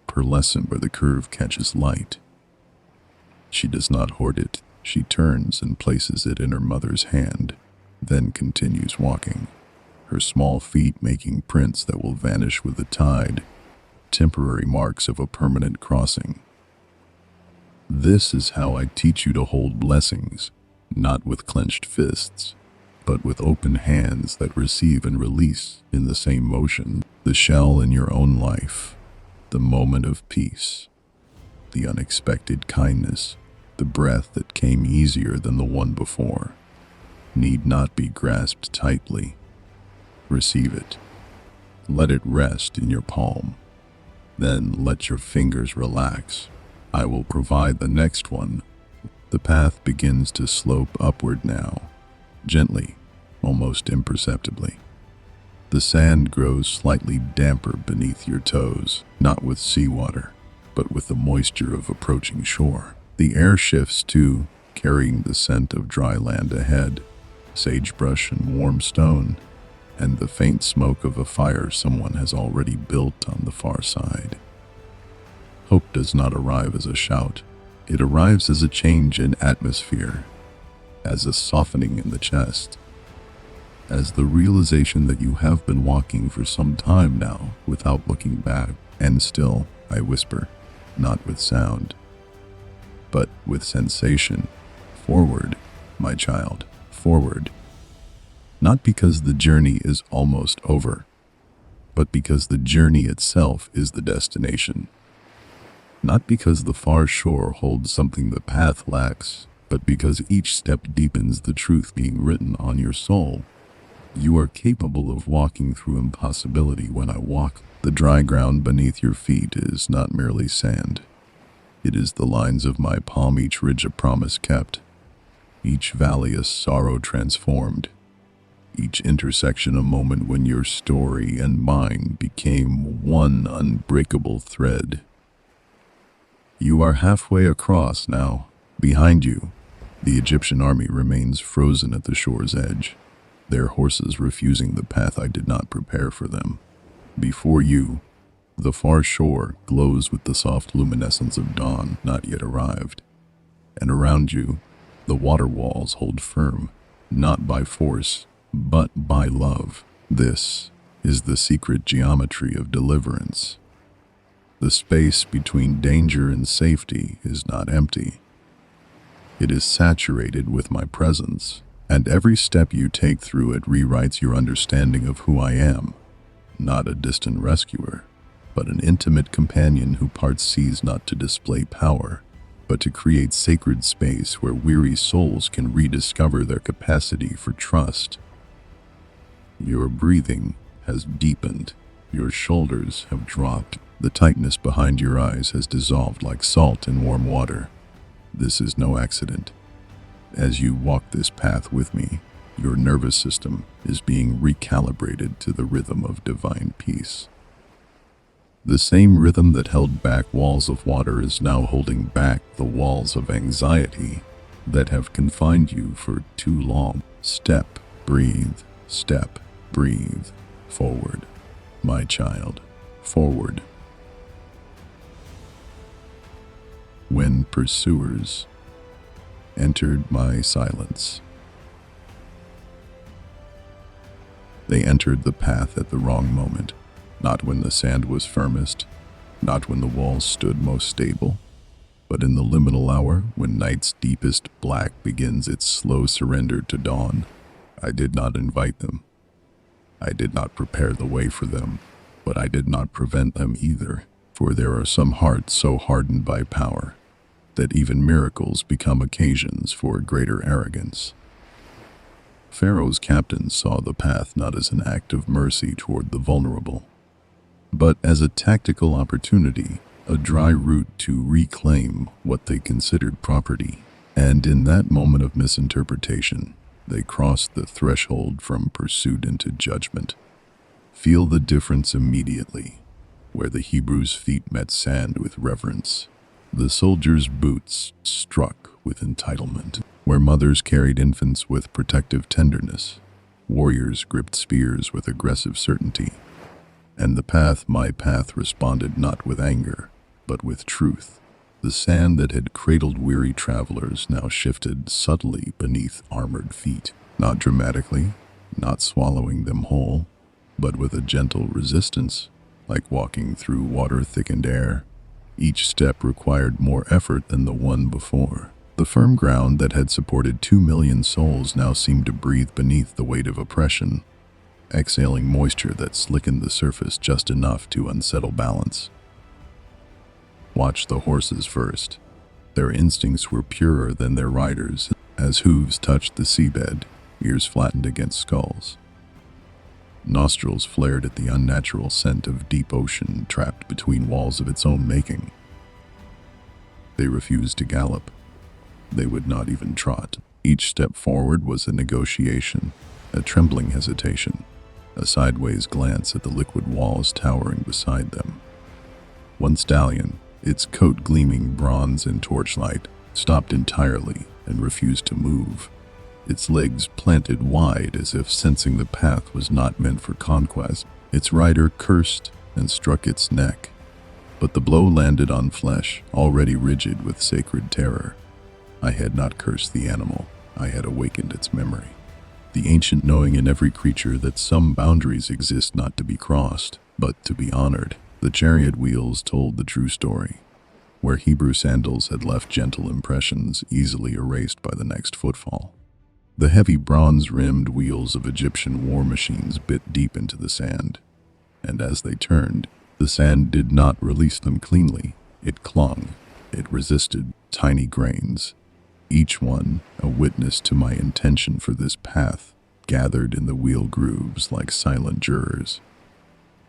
Speaker 1: pearlescent where the curve catches light. She does not hoard it. She turns and places it in her mother's hand, then continues walking, her small feet making prints that will vanish with the tide, temporary marks of a permanent crossing. This is how I teach you to hold blessings, not with clenched fists, but with open hands that receive and release in the same motion. The shell in your own life, the moment of peace, the unexpected kindness, the breath that came easier than the one before, need not be grasped tightly. Receive it. Let it rest in your palm. Then let your fingers relax. I will provide the next one. The path begins to slope upward now, gently, almost imperceptibly. The sand grows slightly damper beneath your toes, not with seawater, but with the moisture of approaching shore. The air shifts too, carrying the scent of dry land ahead, sagebrush and warm stone, and the faint smoke of a fire someone has already built on the far side. Hope does not arrive as a shout. It arrives as a change in atmosphere, as a softening in the chest, as the realization that you have been walking for some time now without looking back. And still, I whisper, not with sound, but with sensation. Forward, my child, forward. Not because the journey is almost over, but because the journey itself is the destination. Not because the far shore holds something the path lacks, but because each step deepens the truth being written on your soul. You are capable of walking through impossibility when I walk. The dry ground beneath your feet is not merely sand. It is the lines of my palm, each ridge a promise kept, each valley a sorrow transformed, each intersection a moment when your story and mine became one unbreakable thread. You are halfway across now. Behind you, the Egyptian army remains frozen at the shore's edge, their horses refusing the path I did not prepare for them. Before you, the far shore glows with the soft luminescence of dawn not yet arrived. And around you, the water walls hold firm, not by force, but by love. This is the secret geometry of deliverance. The space between danger and safety is not empty. It is saturated with my presence, and every step you take through it rewrites your understanding of who I am. Not a distant rescuer, but an intimate companion who parts seas not to display power, but to create sacred space where weary souls can rediscover their capacity for trust. Your breathing has deepened, your shoulders have dropped, the tightness behind your eyes has dissolved like salt in warm water. This is no accident. As you walk this path with me, your nervous system is being recalibrated to the rhythm of divine peace. The same rhythm that held back walls of water is now holding back the walls of anxiety that have confined you for too long. Step, breathe, forward, my child, forward. When pursuers entered my silence, they entered the path at the wrong moment, not when the sand was firmest, not when the walls stood most stable, but in the liminal hour when night's deepest black begins its slow surrender to dawn. I did not invite them. I did not prepare the way for them, but I did not prevent them either, for there are some hearts so hardened by power that even miracles become occasions for greater arrogance. Pharaoh's captains saw the path not as an act of mercy toward the vulnerable, but as a tactical opportunity, a dry route to reclaim what they considered property. And in that moment of misinterpretation, they crossed the threshold from pursuit into judgment. Feel the difference immediately, where the Hebrews' feet met sand with reverence. The soldiers' boots struck with entitlement, where mothers carried infants with protective tenderness, warriors gripped spears with aggressive certainty, and the path, my path, responded not with anger, but with truth. The sand that had cradled weary travelers now shifted subtly beneath armored feet, not dramatically, not swallowing them whole, but with a gentle resistance, like walking through water-thickened air. Each step required more effort than the one before. The firm ground that had supported 2 million souls now seemed to breathe beneath the weight of oppression, exhaling moisture that slickened the surface just enough to unsettle balance. Watch the horses first. Their instincts were purer than their riders. As hooves touched the seabed, ears flattened against skulls. Nostrils flared at the unnatural scent of deep ocean trapped between walls of its own making. They refused to gallop. They would not even trot. Each step forward was a negotiation, a trembling hesitation, a sideways glance at the liquid walls towering beside them. One stallion, its coat gleaming bronze in torchlight, stopped entirely and refused to move, its legs planted wide as if sensing the path was not meant for conquest. Its rider cursed and struck its neck, but the blow landed on flesh already rigid with sacred terror. I had not cursed the animal, I had awakened its memory. The ancient knowing in every creature that some boundaries exist not to be crossed, but to be honored. The chariot wheels told the true story, where Hebrew sandals had left gentle impressions easily erased by the next footfall. The heavy bronze-rimmed wheels of Egyptian war machines bit deep into the sand, and as they turned, the sand did not release them cleanly. It clung. It resisted tiny grains, each one a witness to my intention for this path, gathered in the wheel grooves like silent jurors.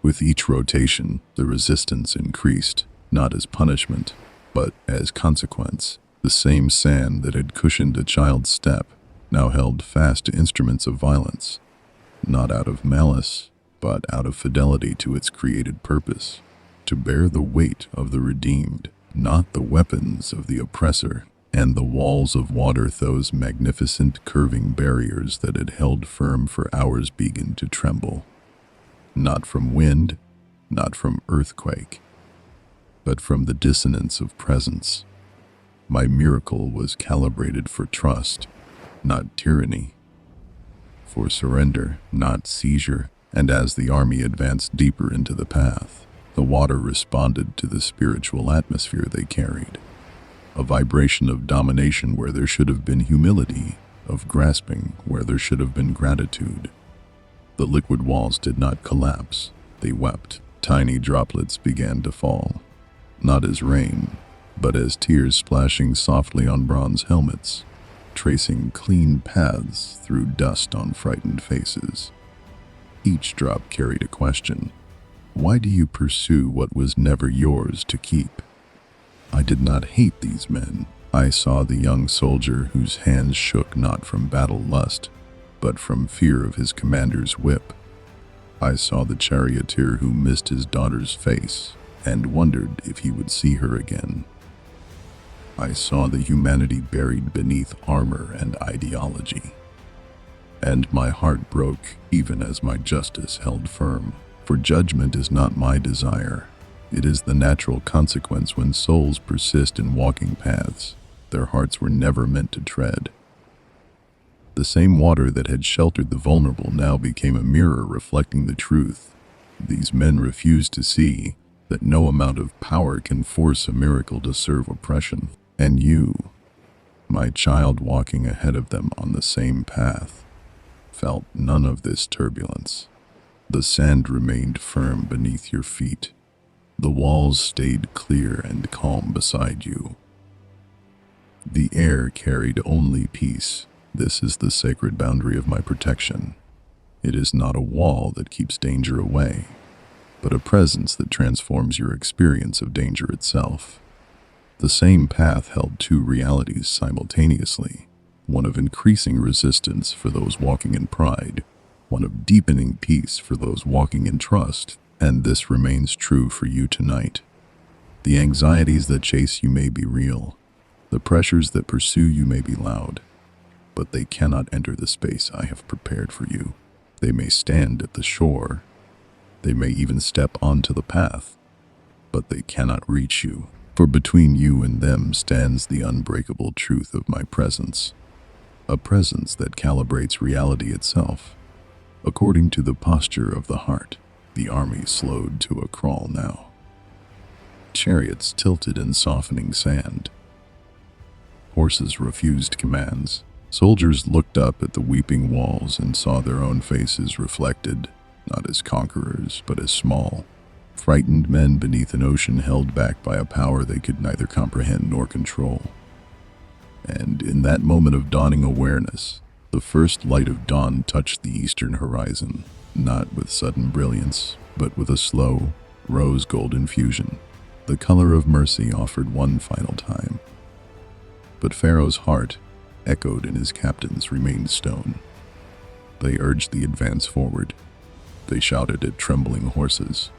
Speaker 1: With each rotation, the resistance increased, not as punishment, but as consequence. The same sand that had cushioned a child's step now held fast to instruments of violence, not out of malice, but out of fidelity to its created purpose, to bear the weight of the redeemed, not the weapons of the oppressor. And the walls of water, those magnificent curving barriers that had held firm for hours, began to tremble. Not from wind, not from earthquake, but from the dissonance of presence. My miracle was calibrated for trust, not tyranny, for surrender, not seizure. And as the army advanced deeper into the path, the water responded to the spiritual atmosphere they carried. A vibration of domination where there should have been humility, of grasping where there should have been gratitude. The liquid walls did not collapse. They wept. Tiny droplets began to fall, not as rain, but as tears splashing softly on bronze helmets, tracing clean paths through dust on frightened faces. Each drop carried a question. Why do you pursue what was never yours to keep? I did not hate these men. I saw the young soldier whose hands shook not from battle lust, but from fear of his commander's whip. I saw the charioteer who missed his daughter's face and wondered if he would see her again. I saw the humanity buried beneath armor and ideology. And my heart broke even as my justice held firm, for judgment is not my desire. It is the natural consequence when souls persist in walking paths their hearts were never meant to tread. The same water that had sheltered the vulnerable now became a mirror reflecting the truth. These men refused to see that no amount of power can force a miracle to serve oppression. And you, my child walking ahead of them on the same path, felt none of this turbulence. The sand remained firm beneath your feet. The walls stayed clear and calm beside you. The air carried only peace. This is the sacred boundary of my protection. It is not a wall that keeps danger away, but a presence that transforms your experience of danger itself. The same path held two realities simultaneously, one of increasing resistance for those walking in pride, one of deepening peace for those walking in trust. And this remains true for you tonight. The anxieties that chase you may be real. The pressures that pursue you may be loud. But they cannot enter the space I have prepared for you. They may stand at the shore. They may even step onto the path. But they cannot reach you. For between you and them stands the unbreakable truth of my presence. A presence that calibrates reality itself, according to the posture of the heart. The army slowed to a crawl now. Chariots tilted in softening sand. Horses refused commands. Soldiers looked up at the weeping walls and saw their own faces reflected, not as conquerors, but as small, frightened men beneath an ocean held back by a power they could neither comprehend nor control. And in that moment of dawning awareness, the first light of dawn touched the eastern horizon. Not with sudden brilliance, but with a slow, rose-gold infusion. The color of mercy offered one final time. But Pharaoh's heart, echoed in his captains, remained stone. They urged the advance forward. They shouted at trembling horses.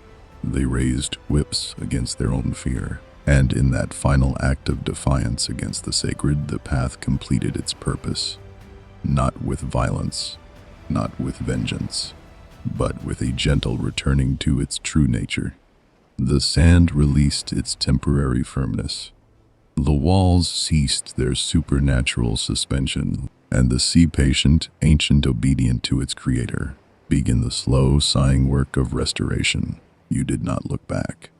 Speaker 1: They raised whips against their own fear. And in that final act of defiance against the sacred, the path completed its purpose. Not with violence, not with vengeance, but with a gentle returning to its true nature. The sand released its temporary firmness. The walls ceased their supernatural suspension, and the sea patient, ancient, obedient to its creator, began the slow, sighing work of restoration. You did not look back.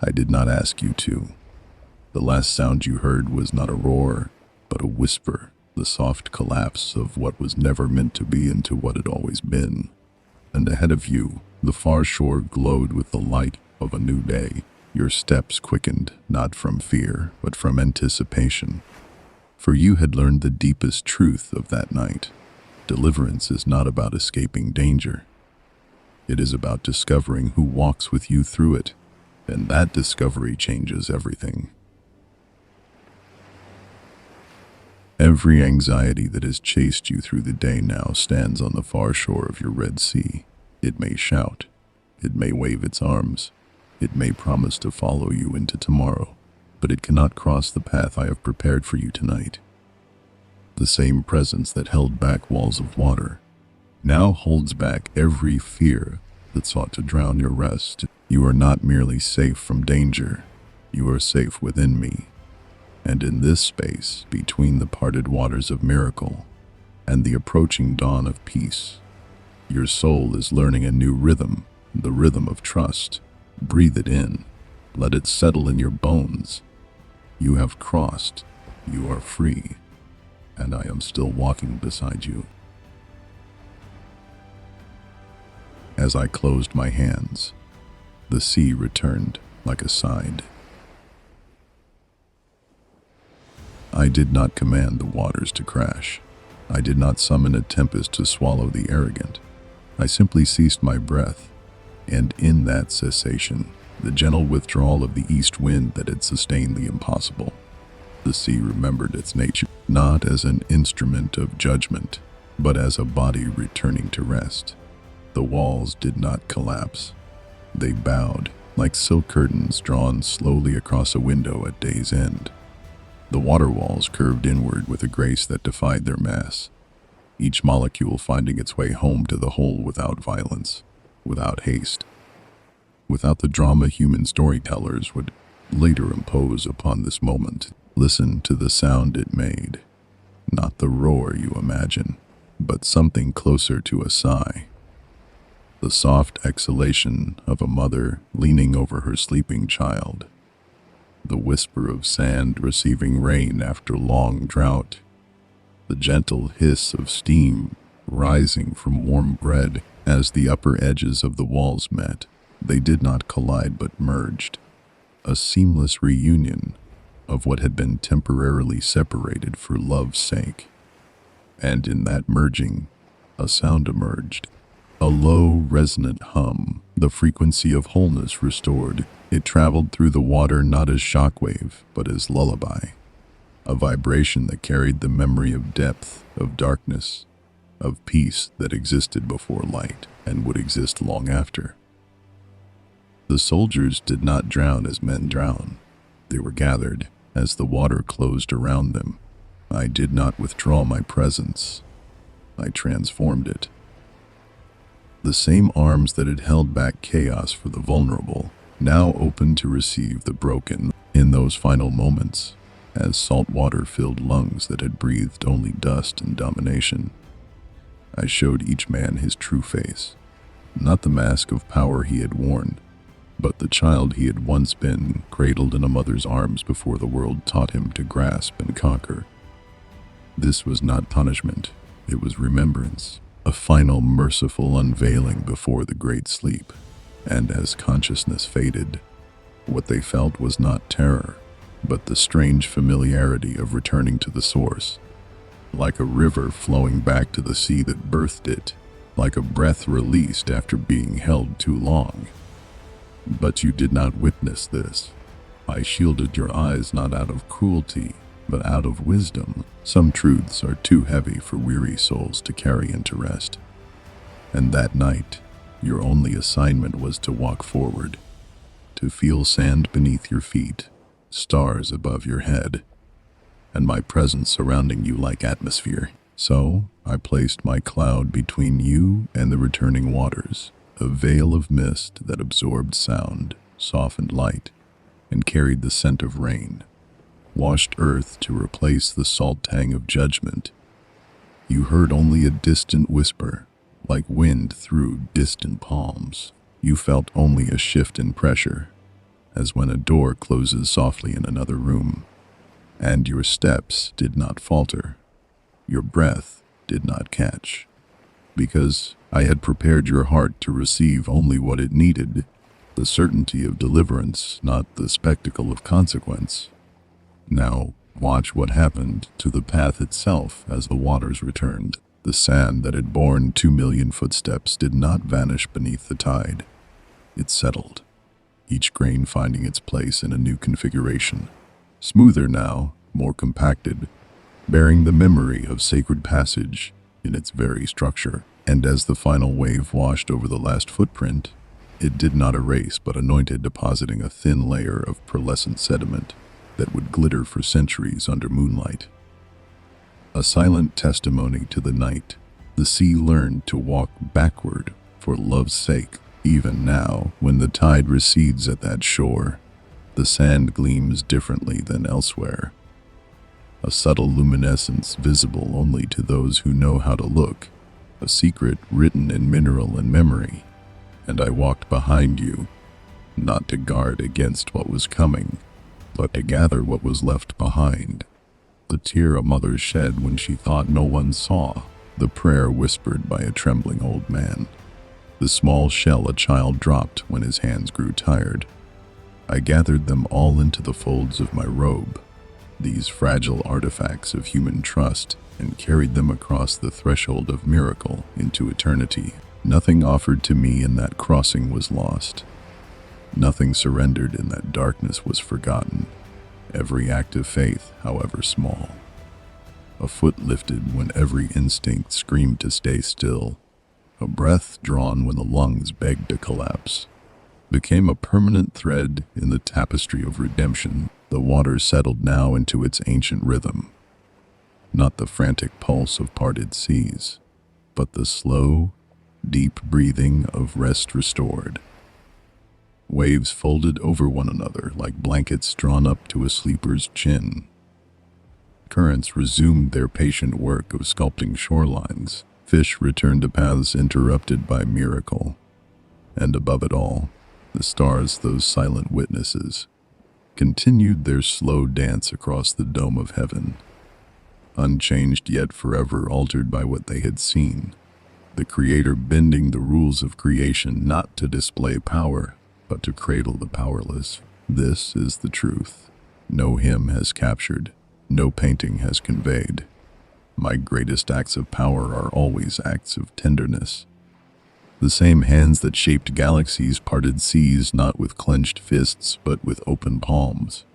Speaker 1: I did not ask you to. The last sound you heard was not a roar, but a whisper, the soft collapse of what was never meant to be into what had always been. And ahead of you, The far shore glowed with the light of a new day. Your steps quickened, not from fear, but from anticipation. For you had learned the deepest truth of that night. Deliverance is not about escaping danger. It is about discovering who walks with you through it, and that discovery changes everything. Every anxiety that has chased you through the day now stands on the far shore of your Red Sea. It may shout, it may wave its arms, it may promise to follow you into tomorrow, but it cannot cross the path I have prepared for you tonight. The same presence that held back walls of water now holds back every fear that sought to drown your rest. You are not merely safe from danger, you are safe within me. And in this space, between the parted waters of miracle and the approaching dawn of peace, your soul is learning a new rhythm, the rhythm of trust. Breathe it in, let it settle in your bones. You have crossed, you are free, and I am still walking beside you. As I closed my hands, the sea returned like a sigh. I did not command the waters to crash. I did not summon a tempest to swallow the arrogant. I simply ceased my breath, and in that cessation, the gentle withdrawal of the east wind that had sustained the impossible, the sea remembered its nature, not as an instrument of judgment, but as a body returning to rest. The walls did not collapse. They bowed, like silk curtains drawn slowly across a window at day's end. The water walls curved inward with a grace that defied their mass, each molecule finding its way home to the whole without violence, without haste, without the drama human storytellers would later impose upon this moment. Listen to the sound it made, not the roar you imagine, but something closer to a sigh. The soft exhalation of a mother leaning over her sleeping child. The whisper of sand receiving rain after long drought. The gentle hiss of steam rising from warm bread as the upper edges of the walls met. They did not collide but merged. A seamless reunion of what had been temporarily separated for love's sake. And in that merging, a sound emerged. A low, resonant hum, the frequency of wholeness restored. It traveled through the water not as shockwave, but as lullaby. A vibration that carried the memory of depth, of darkness, of peace that existed before light and would exist long after. The soldiers did not drown as men drown. They were gathered as the water closed around them. I did not withdraw my presence. I transformed it. The same arms that had held back chaos for the vulnerable now opened to receive the broken in those final moments, as salt water filled lungs that had breathed only dust and domination. I showed each man his true face, not the mask of power he had worn, but the child he had once been, cradled in a mother's arms before the world taught him to grasp and conquer. This was not punishment, it was remembrance, a final merciful unveiling before the great sleep. And as consciousness faded, what they felt was not terror, but the strange familiarity of returning to the source, like a river flowing back to the sea that birthed it, like a breath released after being held too long. But you did not witness this. I shielded your eyes not out of cruelty, but out of wisdom. Some truths are too heavy for weary souls to carry into rest. And that night, your only assignment was to walk forward, to feel sand beneath your feet, stars above your head, and my presence surrounding you like atmosphere. So I placed my cloud between you and the returning waters, a veil of mist that absorbed sound, softened light, and carried the scent of rain, washed earth to replace the salt tang of judgment. You heard only a distant whisper, like wind through distant palms. You felt only a shift in pressure, as when a door closes softly in another room. And your steps did not falter. Your breath did not catch. because I had prepared your heart to receive only what it needed, the certainty of deliverance, not the spectacle of consequence. Now, watch what happened to the path itself as the waters returned. The sand that had borne 2,000,000 footsteps did not vanish beneath the tide. It settled, each grain finding its place in a new configuration. Smoother now, more compacted, bearing the memory of sacred passage in its very structure. And as the final wave washed over the last footprint, it did not erase but anointed, depositing a thin layer of pearlescent sediment that would glitter for centuries under moonlight. A silent testimony to the night. The sea learned to walk backward for love's sake. Even now, when the tide recedes at that shore, the sand gleams differently than elsewhere. A subtle luminescence visible only to those who know how to look, a secret written in mineral and memory. And I walked behind you, not to guard against what was coming, but to gather what was left behind. The tear a mother shed when she thought no one saw, the prayer whispered by a trembling old man, the small shell a child dropped when his hands grew tired. I gathered them all into the folds of my robe, these fragile artifacts of human trust, and carried them across the threshold of miracle into eternity. Nothing offered to me in that crossing was lost. Nothing surrendered in that darkness was forgotten. Every act of faith, however small. A foot lifted when every instinct screamed to stay still. A breath drawn when the lungs begged to collapse. Became a permanent thread in the tapestry of redemption. The water settled now into its ancient rhythm. Not the frantic pulse of parted seas, but the slow, deep breathing of rest restored. Waves folded over one another like blankets drawn up to a sleeper's chin. Currents resumed their patient work of sculpting shorelines. Fish returned to paths interrupted by miracle. And above it all, the stars, those silent witnesses, continued their slow dance across the dome of heaven. Unchanged yet forever altered by what they had seen. The Creator bending the rules of creation not to display power, but to cradle the powerless. This is the truth. No hymn has captured, no painting has conveyed. My greatest acts of power are always acts of tenderness. The same hands that shaped galaxies parted seas not with clenched fists but with open palms.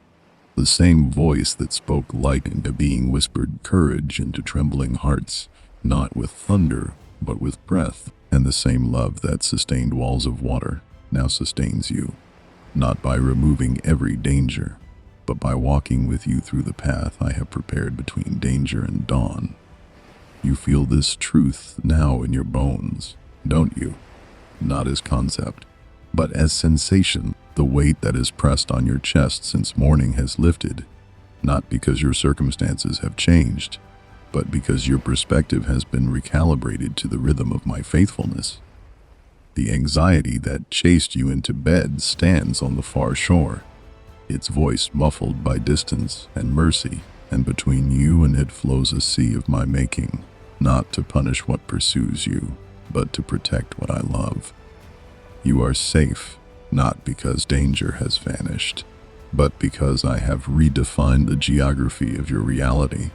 Speaker 1: The same voice that spoke light into being whispered courage into trembling hearts, not with thunder but with breath. And the same love that sustained walls of water now sustains you, not by removing every danger, but by walking with you through the path I have prepared between danger and dawn. You feel this truth now in your bones, don't you? Not as concept, but as sensation. The weight that is pressed on your chest since morning has lifted, not because your circumstances have changed, but because your perspective has been recalibrated to the rhythm of my faithfulness. The anxiety that chased you into bed stands on the far shore, its voice muffled by distance and mercy, and between you and it flows a sea of my making, not to punish what pursues you, but to protect what I love. You are safe, not because danger has vanished, but because I have redefined the geography of your reality.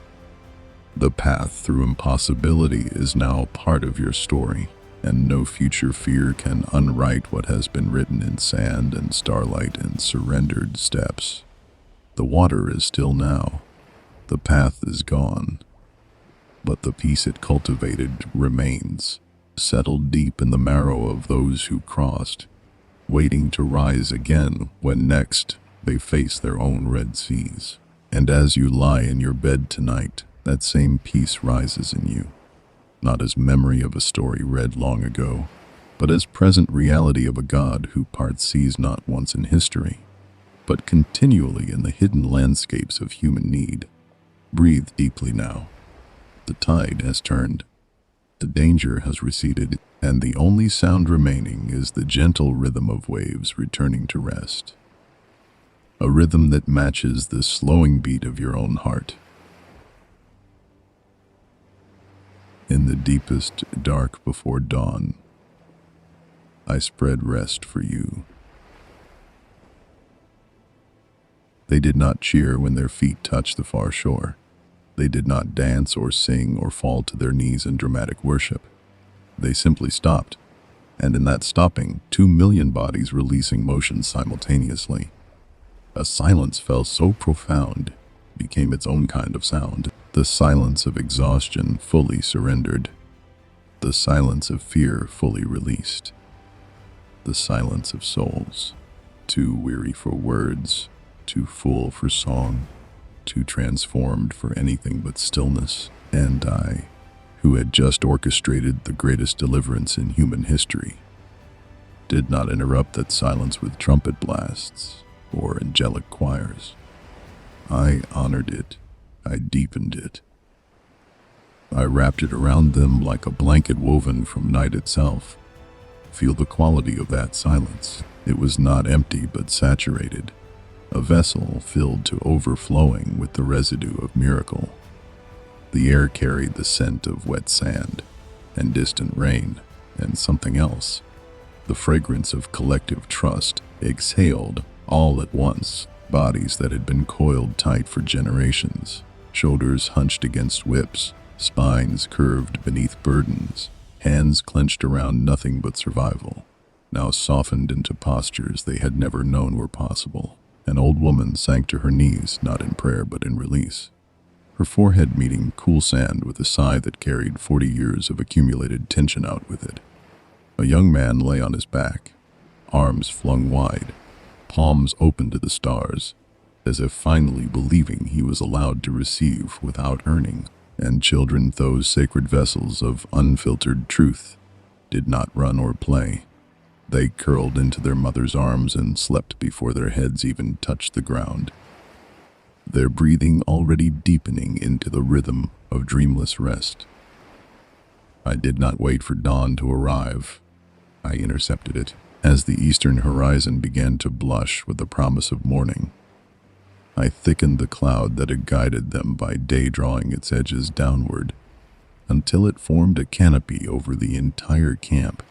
Speaker 1: The path through impossibility is now part of your story, and no future fear can unwrite what has been written in sand and starlight and surrendered steps. The water is still now. The path is gone. But the peace it cultivated remains, settled deep in the marrow of those who crossed, waiting to rise again when next they face their own red seas. And as you lie in your bed tonight, that same peace rises in you, not as memory of a story read long ago, but as present reality of a God who parts seas not once in history, but continually in the hidden landscapes of human need. Breathe deeply now. The tide has turned. The danger has receded, and the only sound remaining is the gentle rhythm of waves returning to rest. A rhythm that matches the slowing beat of your own heart. In the deepest dark before dawn, I spread rest for you. They did not cheer when their feet touched the far shore. They did not dance or sing or fall to their knees in dramatic worship. They simply stopped, and in that stopping, 2 million bodies releasing motion simultaneously. A silence fell so profound, became its own kind of sound. The silence of exhaustion fully surrendered. The silence of fear fully released. The silence of souls, too weary for words, too full for song, too transformed for anything but stillness. And I, who had just orchestrated the greatest deliverance in human history, did not interrupt that silence with trumpet blasts or angelic choirs. I honored it. I deepened it. I wrapped it around them like a blanket woven from night itself. Feel the quality of that silence. It was not empty but saturated, a vessel filled to overflowing with the residue of miracle. The air carried the scent of wet sand and distant rain and something else. The fragrance of collective trust exhaled all at once. Bodies that had been coiled tight for generations, shoulders hunched against whips, spines curved beneath burdens, hands clenched around nothing but survival, now softened into postures they had never known were possible. An old woman sank to her knees, not in prayer but in release, her forehead meeting cool sand with a sigh that carried 40 years of accumulated tension out with it. A young man lay on his back, arms flung wide, palms open to the stars, as if finally believing he was allowed to receive without earning. And children, those sacred vessels of unfiltered truth, did not run or play. They curled into their mother's arms and slept before their heads even touched the ground, their breathing already deepening into the rhythm of dreamless rest. I did not wait for dawn to arrive. I intercepted it. As the eastern horizon began to blush with the promise of morning, I thickened the cloud that had guided them by day, drawing its edges downward until it formed a canopy over the entire camp,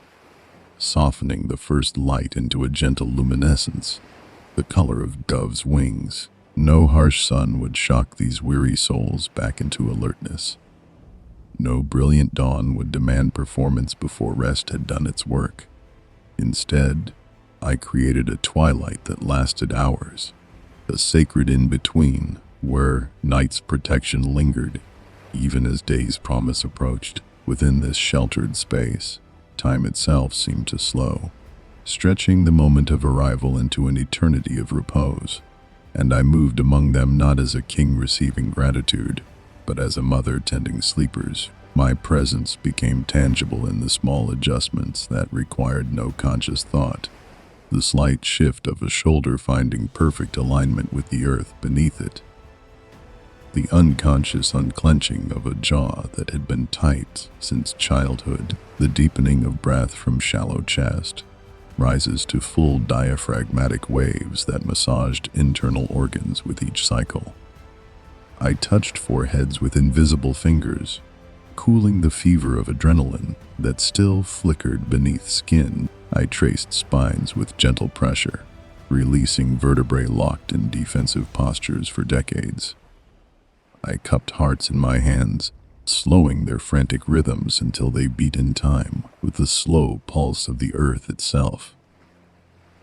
Speaker 1: softening the first light into a gentle luminescence, the color of doves' wings. No harsh sun would shock these weary souls back into alertness. No brilliant dawn would demand performance before rest had done its work. Instead, I created a twilight that lasted hours, a sacred in-between where night's protection lingered, even as day's promise approached. Within this sheltered space, time itself seemed to slow, stretching the moment of arrival into an eternity of repose. And I moved among them not as a king receiving gratitude, but as a mother tending sleepers. My presence became tangible in the small adjustments that required no conscious thought. The slight shift of a shoulder finding perfect alignment with the earth beneath it. The unconscious unclenching of a jaw that had been tight since childhood. The deepening of breath from shallow chest rises to full diaphragmatic waves that massaged internal organs with each cycle. I touched foreheads with invisible fingers, cooling the fever of adrenaline that still flickered beneath skin. I traced spines with gentle pressure, releasing vertebrae locked in defensive postures for decades. I cupped hearts in my hands, slowing their frantic rhythms until they beat in time with the slow pulse of the earth itself.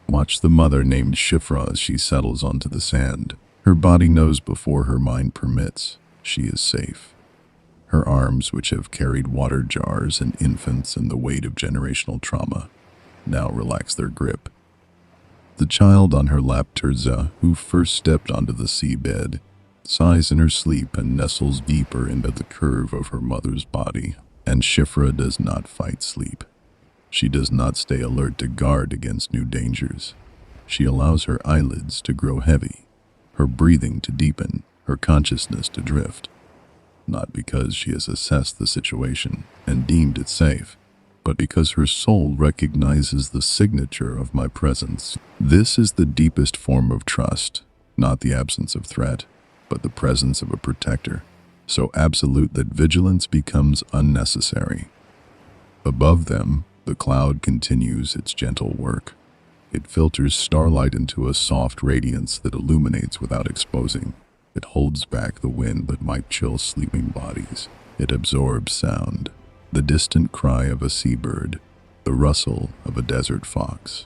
Speaker 1: Watch the mother named Shifra as she settles onto the sand. Her body knows before her mind permits she is safe. Her arms, which have carried water jars and infants and the weight of generational trauma, now relax their grip. The child on her lap, Tirza, who first stepped onto the seabed, sighs in her sleep and nestles deeper into the curve of her mother's body. And Shifra does not fight sleep. She does not stay alert to guard against new dangers. She allows her eyelids to grow heavy, her breathing to deepen, her consciousness to drift. Not because she has assessed the situation and deemed it safe, but because her soul recognizes the signature of my presence. This is the deepest form of trust, not the absence of threat, but the presence of a protector. so absolute that vigilance becomes unnecessary. Above them, the cloud continues its gentle work. It filters starlight into a soft radiance that illuminates without exposing. It holds back the wind that might chill sleeping bodies. It absorbs sound, the distant cry of a seabird, the rustle of a desert fox,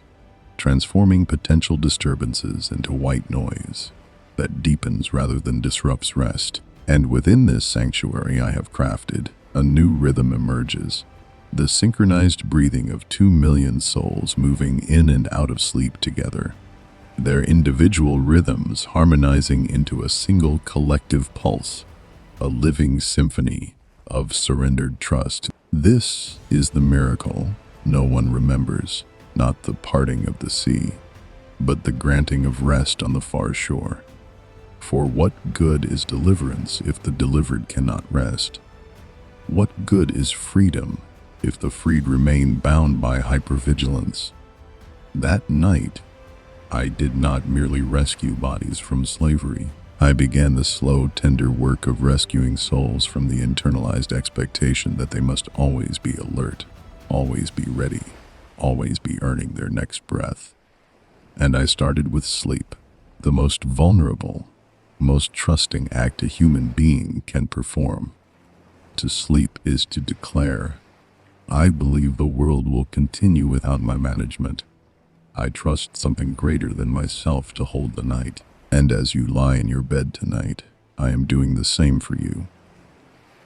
Speaker 1: transforming potential disturbances into white noise that deepens rather than disrupts rest. And within this sanctuary I have crafted, a new rhythm emerges, the synchronized breathing of 2 million souls moving in and out of sleep together, their individual rhythms harmonizing into a single collective pulse, a living symphony of surrendered trust. This is the miracle no one remembers, not the parting of the sea, but the granting of rest on the far shore. For what good is deliverance if the delivered cannot rest? What good is freedom if the freed remain bound by hypervigilance? That night, I did not merely rescue bodies from slavery. I began the slow, tender work of rescuing souls from the internalized expectation that they must always be alert, always be ready, always be earning their next breath. And I started with sleep, the most vulnerable, most trusting act a human being can perform. To sleep is to declare, I believe the world will continue without my management. I trust something greater than myself to hold the night. And as you lie in your bed tonight, I am doing the same for you.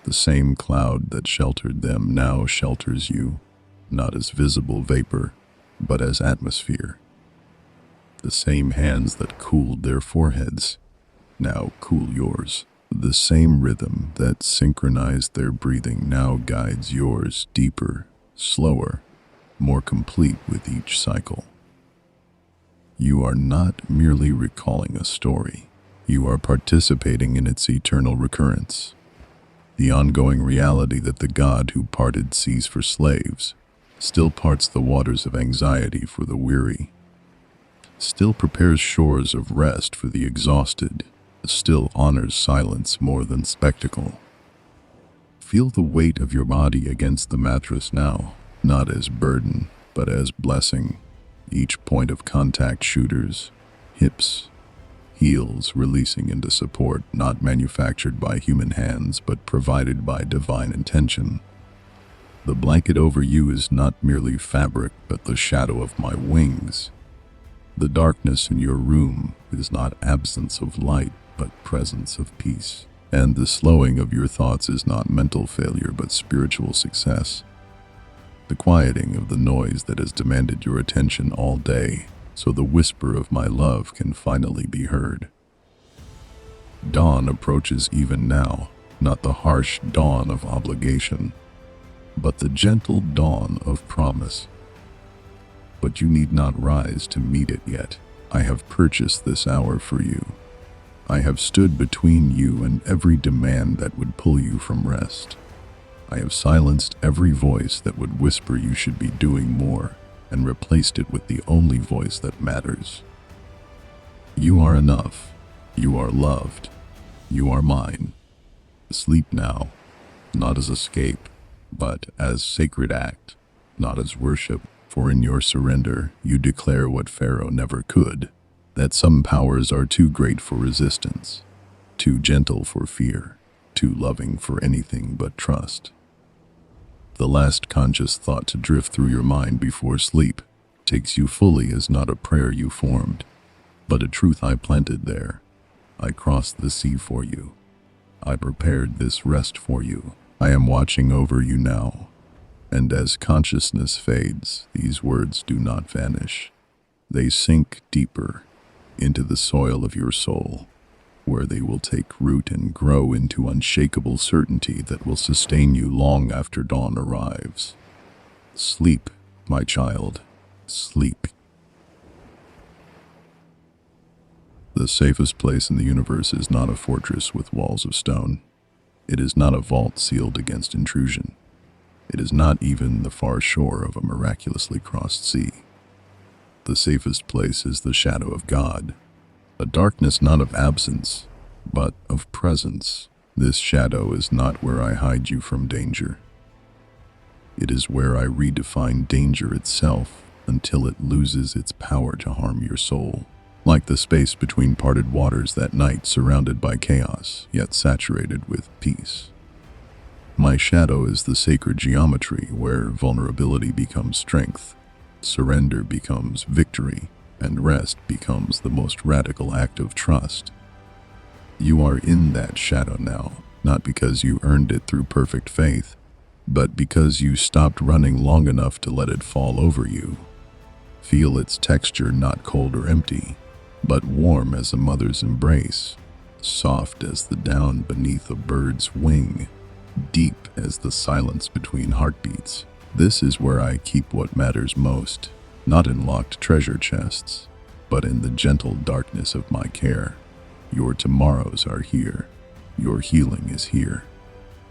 Speaker 1: The same cloud that sheltered them now shelters you, not as visible vapor, but as atmosphere. The same hands that cooled their foreheads now cool yours. The same rhythm that synchronized their breathing now guides yours deeper, slower, more complete with each cycle. You are not merely recalling a story. You are participating in its eternal recurrence. The ongoing reality that the God who parted seas for slaves still parts the waters of anxiety for the weary, still prepares shores of rest for the exhausted, still honors silence more than spectacle. Feel the weight of your body against the mattress now, not as burden, but as blessing. Each point of contact shooters, hips, heels releasing into support not manufactured by human hands but provided by divine intention. The blanket over you is not merely fabric but the shadow of my wings. The darkness in your room is not absence of light but presence of peace. And the slowing of your thoughts is not mental failure but spiritual success. The quieting of the noise that has demanded your attention all day, so the whisper of my love can finally be heard. Dawn approaches even now, not the harsh dawn of obligation, but the gentle dawn of promise. But you need not rise to meet it yet. I have purchased this hour for you. I have stood between you and every demand that would pull you from rest. I have silenced every voice that would whisper you should be doing more and replaced it with the only voice that matters. You are enough. You are loved. You are mine. Sleep now, not as escape, but as sacred act, not as worship, for in your surrender you declare what Pharaoh never could, that some powers are too great for resistance, too gentle for fear, too loving for anything but trust. The last conscious thought to drift through your mind before sleep takes you fully as not a prayer you formed, but a truth I planted there. I crossed the sea for you. I prepared this rest for you. I am watching over you now. And as consciousness fades, these words do not vanish. They sink deeper into the soil of your soul, where they will take root and grow into unshakable certainty that will sustain you long after dawn arrives. Sleep, my child, sleep. The safest place in the universe is not a fortress with walls of stone. It is not a vault sealed against intrusion. It is not even the far shore of a miraculously crossed sea. The safest place is the shadow of God, a darkness not of absence, but of presence, This shadow is not where I hide you from danger. It is where I redefine danger itself until it loses its power to harm your soul. Like the space between parted waters that night, surrounded by chaos, yet saturated with peace. My shadow is the sacred geometry where vulnerability becomes strength, surrender becomes victory, and rest becomes the most radical act of trust. You are in that shadow now, not because you earned it through perfect faith, but because you stopped running long enough to let it fall over you. Feel its texture, not cold or empty, but warm as a mother's embrace, soft as the down beneath a bird's wing, deep as the silence between heartbeats. This is where I keep what matters most, not in locked treasure chests, but in the gentle darkness of my care. Your tomorrows are here. Your healing is here.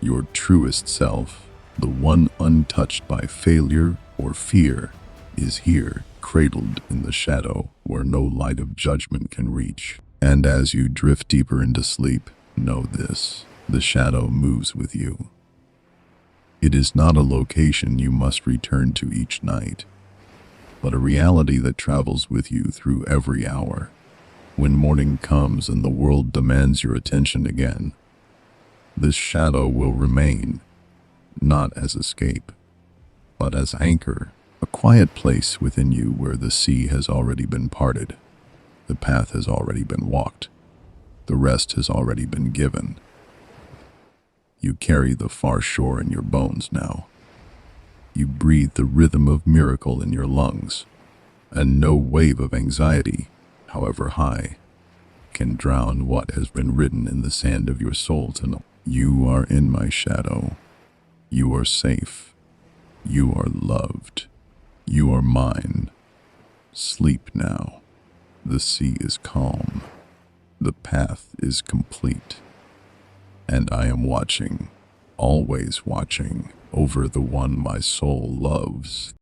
Speaker 1: Your truest self, the one untouched by failure or fear, is here, cradled in the shadow where no light of judgment can reach. And as you drift deeper into sleep, know this: the shadow moves with you. It is not a location you must return to each night, but a reality that travels with you through every hour. When morning comes and the world demands your attention again, this shadow will remain, not as escape, but as anchor, a quiet place within you where the sea has already been parted, the path has already been walked, the rest has already been given. You carry the far shore in your bones now. You breathe the rhythm of miracle in your lungs, and no wave of anxiety, however high, can drown what has been written in the sand of your soul tonight. You are in my shadow. You are safe. You are loved. You are mine. Sleep now. The sea is calm. The path is complete. And I am watching, always watching, over the one my soul loves.